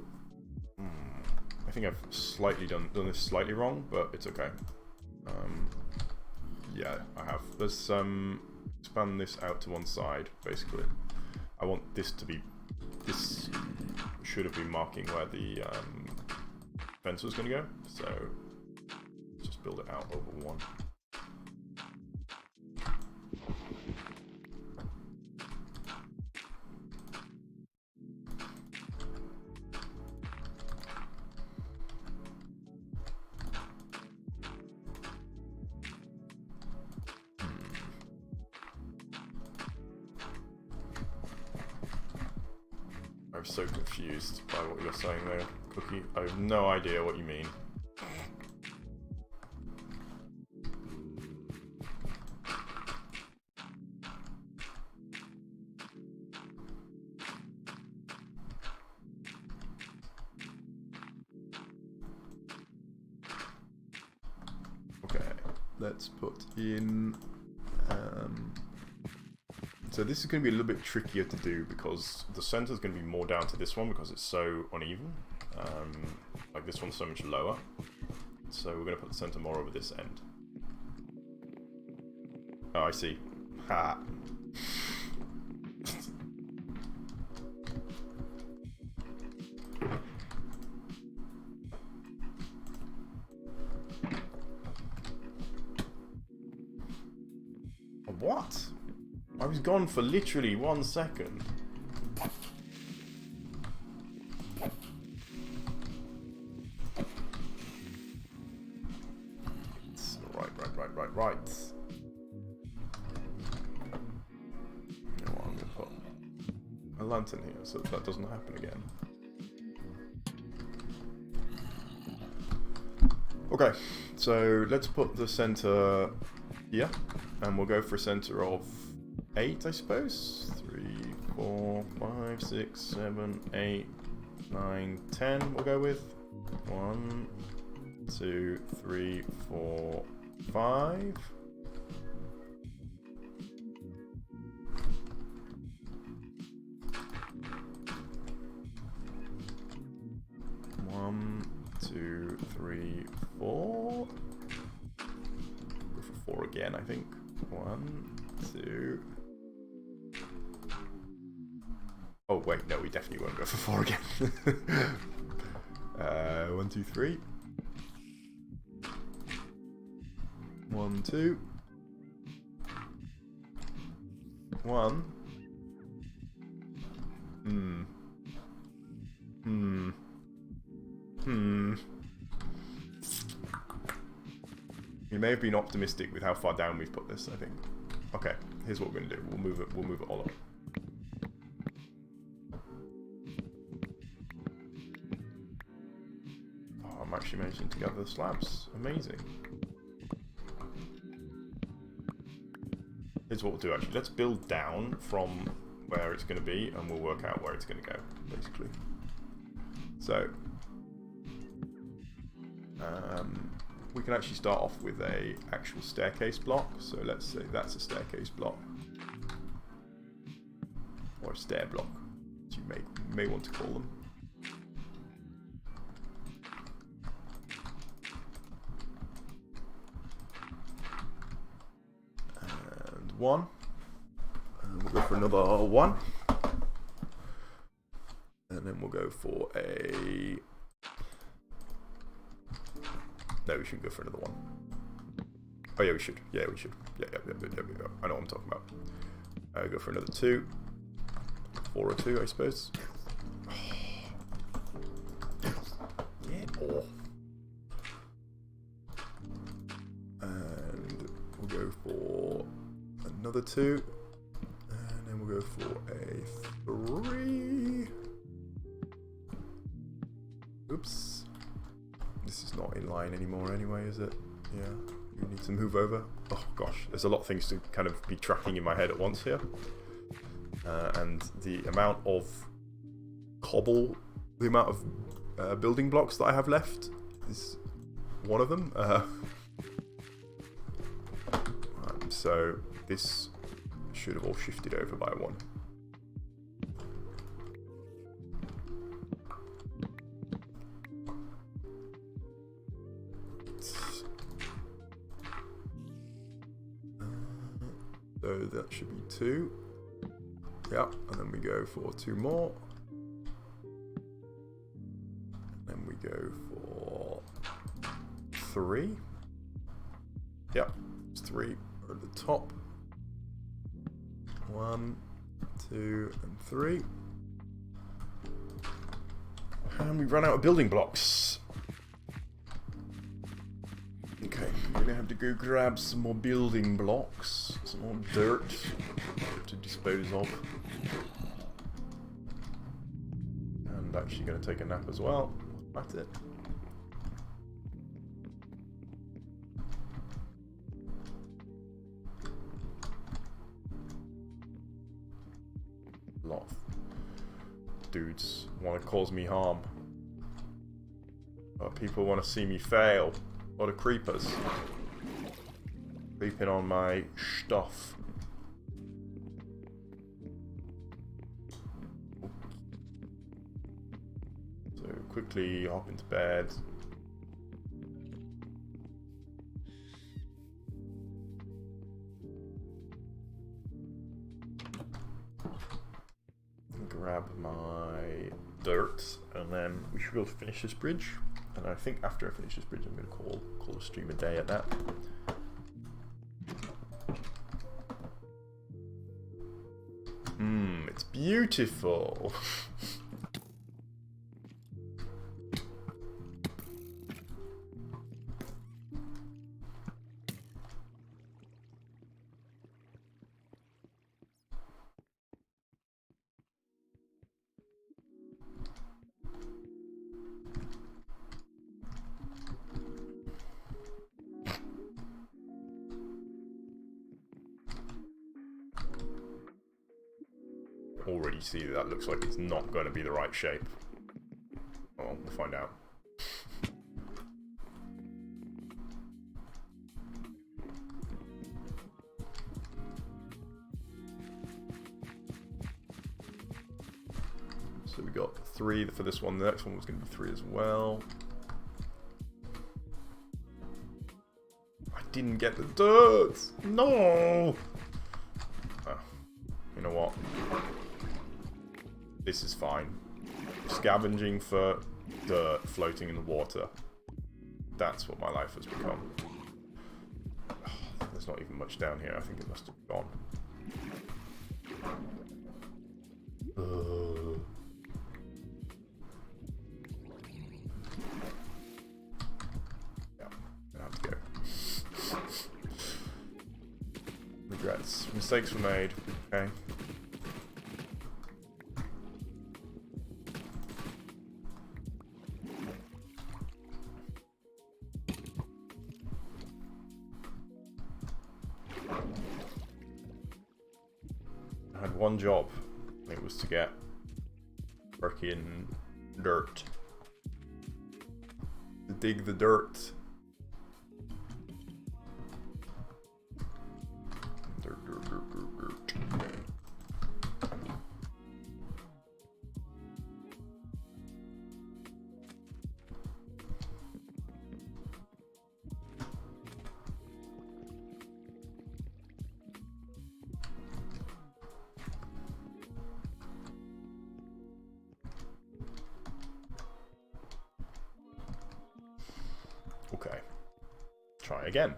I think I've slightly done this slightly wrong, but it's okay. Yeah, I have. Let's expand this out to one side, basically. I want this to be. This should have been marking where the fence was going to go, so just build it out over 1. so confused by what you're saying there, Cookie. I have no idea what you mean. Okay, let's put in... so this is going to be a little bit trickier to do because the center is going to be more down to this one because it's so uneven. Like this one's so much lower. So we're going to put the center more over this end. Oh, I see. Ha! What? I was gone for literally 1 second. Right. You know what, I'm going to put a lantern here so that doesn't happen again. Okay, so let's put the center here, and we'll go for a center of 8, I suppose. 3, 4, 5, 6, 7, 8, 9, 10. We'll go with 1, 2, 3, 4, 5. One, 2, 3, 4. Go for 4 again, I think. 1, 2. Oh wait, no, we definitely won't go for 4 again. 1, 2, 3. 1, 2. 1. We may have been optimistic with how far down we've put this, I think. Okay, here's what we're gonna do. We'll move it all up. Oh, I'm actually managing to gather the slabs. Amazing. Here's what we'll do actually. Let's build down from where it's going to be and we'll work out where it's going to go, basically. So, we can actually start off with a actual staircase block. So let's say that's a staircase block. Or a stair block, as you may want to call them. And 1. And we'll go for another 1. And then we'll go for a... No, we shouldn't go for another 1. Oh yeah, we should. Yeah, we should. Yeah. I know what I'm talking about. Go for another 2. 4 or 2, I suppose. Yeah. And we'll go for another 2. And then we'll go for a 3. Oops. This is not in line anymore anyway, is it? Yeah, we need to move over. Oh gosh, there's a lot of things to kind of be tracking in my head at once here. And the amount of cobble, the amount of building blocks that I have left is one of them. So this should have all shifted over by 1. So that should be 2. Yeah, and then we go for 2 more. And then we go for 3. Yeah, it's 3 at the top. 1, 2, and 3. And we run out of building blocks. Okay, we're gonna have to go grab some more building blocks, some more dirt to dispose of. And actually going to take a nap as well. That's it. A lot of dudes want to cause me harm. People want to see me fail. A lot of creepers. Creeping on my stuff. So quickly hop into bed. Grab my dirt, and then we should be able to finish this bridge. And I think after I finish this bridge, I'm going to call the stream a day at that. It's beautiful. Already see that looks like it's not going to be the right shape. Oh, we'll find out. So we got 3 for this one. The next one was going to be 3 as well. I didn't get the dirt! No! Oh, you know what? This is fine. Scavenging for dirt floating in the water. That's what my life has become. There's not even much down here. I think it must have gone. Yeah, I have to go. Regrets. Mistakes were made. Okay. One job. It was to get freaking dirt. To dig the dirt. Dirt. Okay. Try again.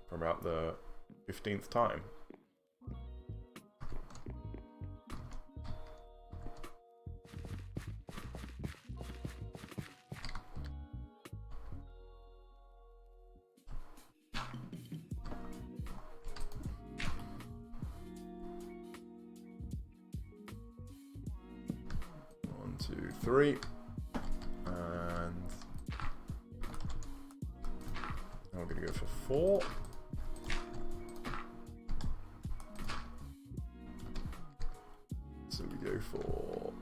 For about the 15th time. One, two, three. We're going to go for 4. So we go for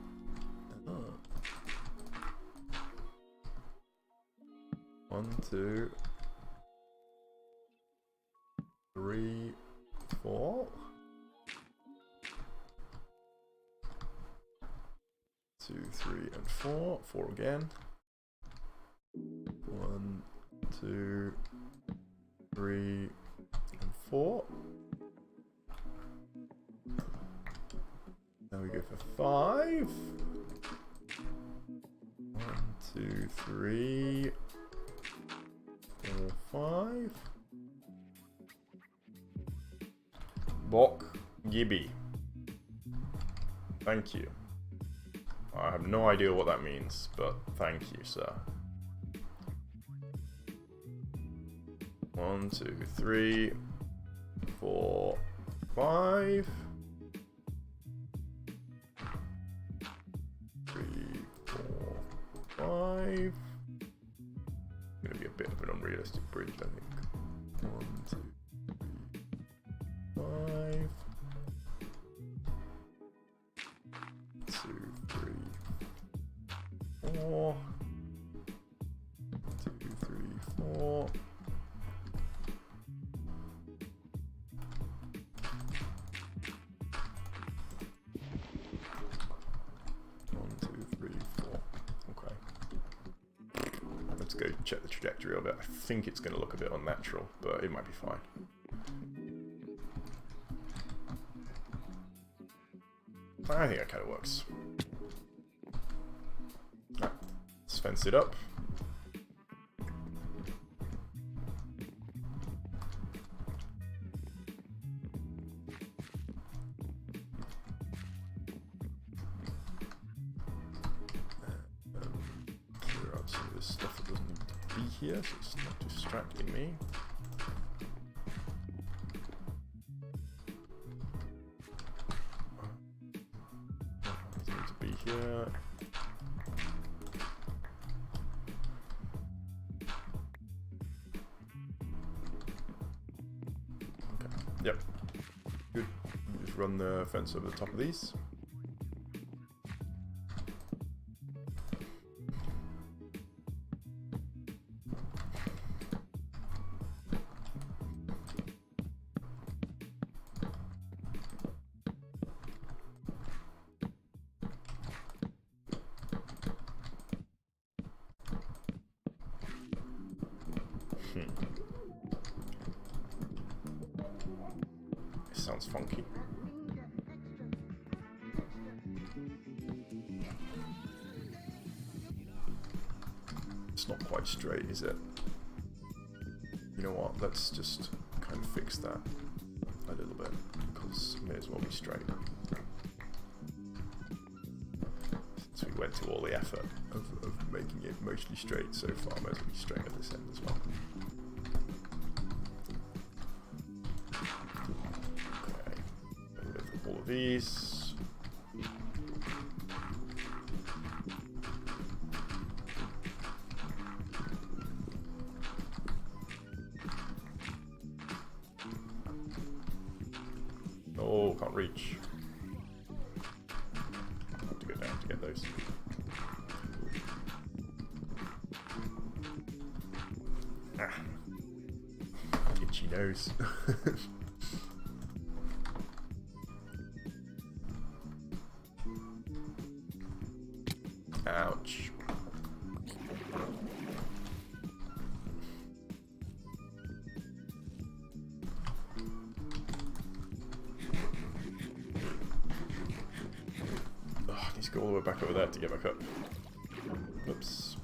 1, 2, 3, 4. 2, 3, and 4. 4 again. 1, 2, 3, and 4. Now we go for 5. 1, 2, 3, 4, 5. Bok Gibby. Thank you. I have no idea what that means, but thank you, sir. 1, 2, 3, 4, 5. 5. Going to be a bit of an unrealistic bridge, I think. 1, 2, 3, 5. 2, 3, 4. 2, 3, 4. 1, 2, 3, 4. Okay. Let's go check the trajectory of it. I think it's going to look a bit unnatural, but it might be fine. I think that kind of works. Right, let's fence it up. Clear out some of this stuff that doesn't need to be here, so it's not distracting me. Here. Okay. Yep. Good. Just run the fence over the top of these. This sounds funky. It's not quite straight, is it? You know what? Let's just kind of fix that a little bit, because it may as well be straight. Since we went to all the effort of making it mostly straight so far, may as well be straight at this end as well. All of these. Oh, can't reach. Have to go down to get those. Ah. Itchy nose. Ouch. Oh, I need to go all the way back over there to get back up. Oops.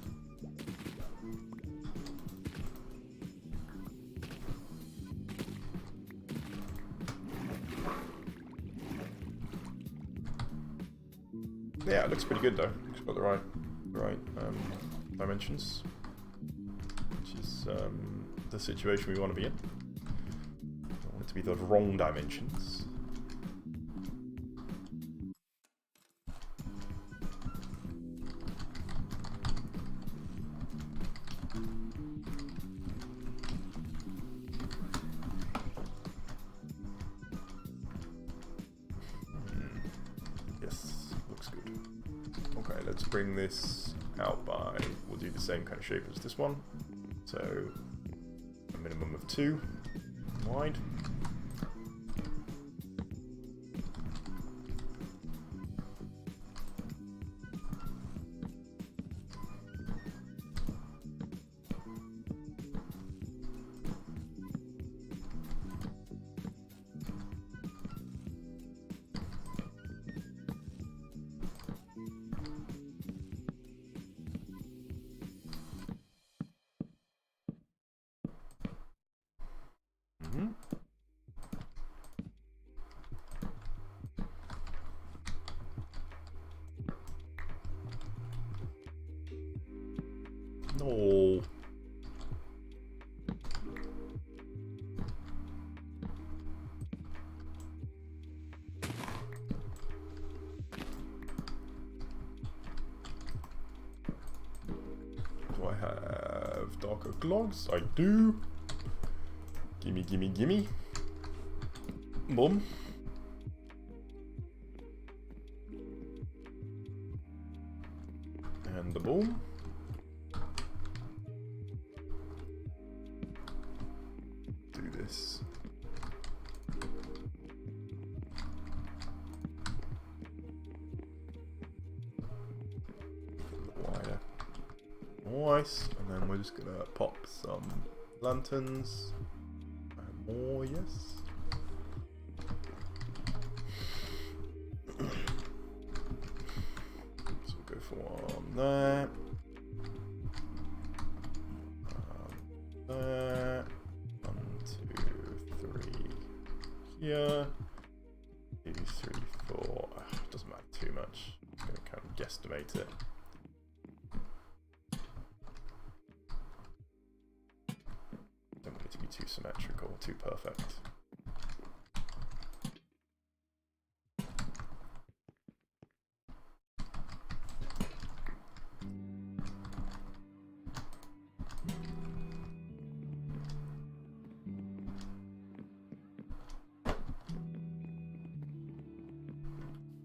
Yeah, it looks pretty good though. It's got the right dimensions, which is the situation we want to be in. Don't want it to be the wrong dimensions. Yes, looks good. Okay, let's bring this out by, we'll do the same kind of shape as this one. So, a minimum of 2 wide. Darker clogs, I do. Gimme, gimme, gimme. Boom. And the boom. Do this. Wider. Nice. And then we're just gonna pop some lanterns. And more, yes. So we'll go for one there. There. 1, 2, 3 here. 2, 3, 4. Doesn't matter too much. I'm just going to kind of guesstimate it. Don't want it to be too symmetrical, too perfect.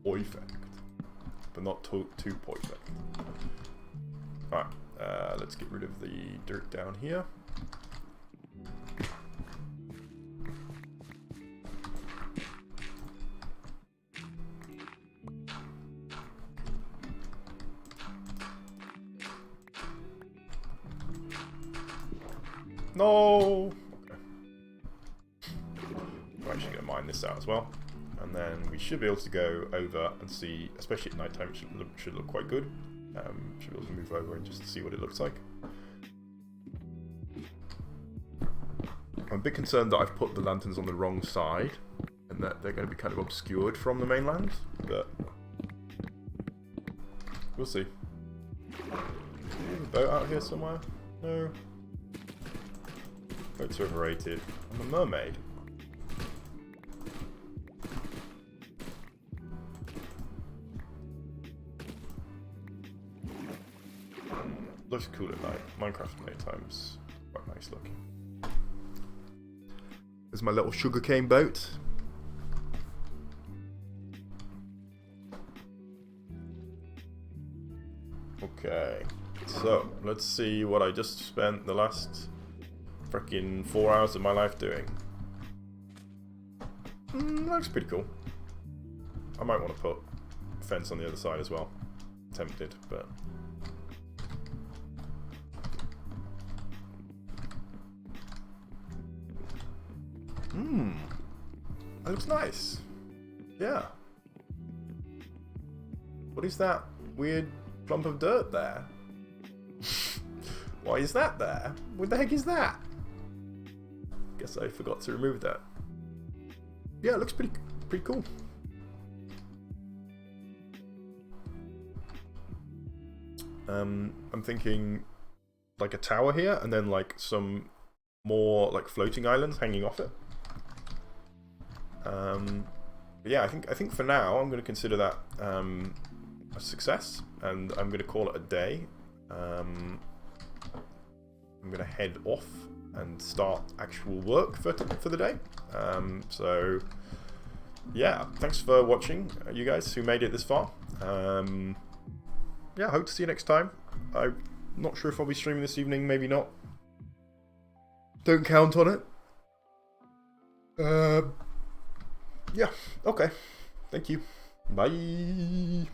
Perfect, but not too perfect. Alright, let's get rid of the dirt down here. No! Okay. I'm actually going to mine this out as well. And then we should be able to go over and see, especially at night time, it should look quite good. Should be able to move over and just see what it looks like. I'm a bit concerned that I've put the lanterns on the wrong side and that they're going to be kind of obscured from the mainland, but we'll see. There's a boat out here somewhere? No. Boats are overrated. I'm a mermaid. Looks cool at night. Minecraft at night time's quite nice looking. There's my little sugarcane boat. Okay, so let's see what I just spent the last freaking 4 hours of my life doing. Looks pretty cool. I might want to put a fence on the other side as well. Tempted, but that looks nice. Yeah. What is that weird clump of dirt there? Why is that there? What the heck is that? Guess I forgot to remove that. Yeah, it looks pretty cool. I'm thinking like a tower here, and then like some more like floating islands hanging off it. But yeah, I think for now I'm going to consider that a success, and I'm going to call it a day. I'm going to head off and start actual work for the day. So yeah, thanks for watching, you guys who made it this far. Yeah, I hope to see you next time. I'm not sure if I'll be streaming this evening, maybe not. Don't count on it. Yeah, okay. Thank you. Bye.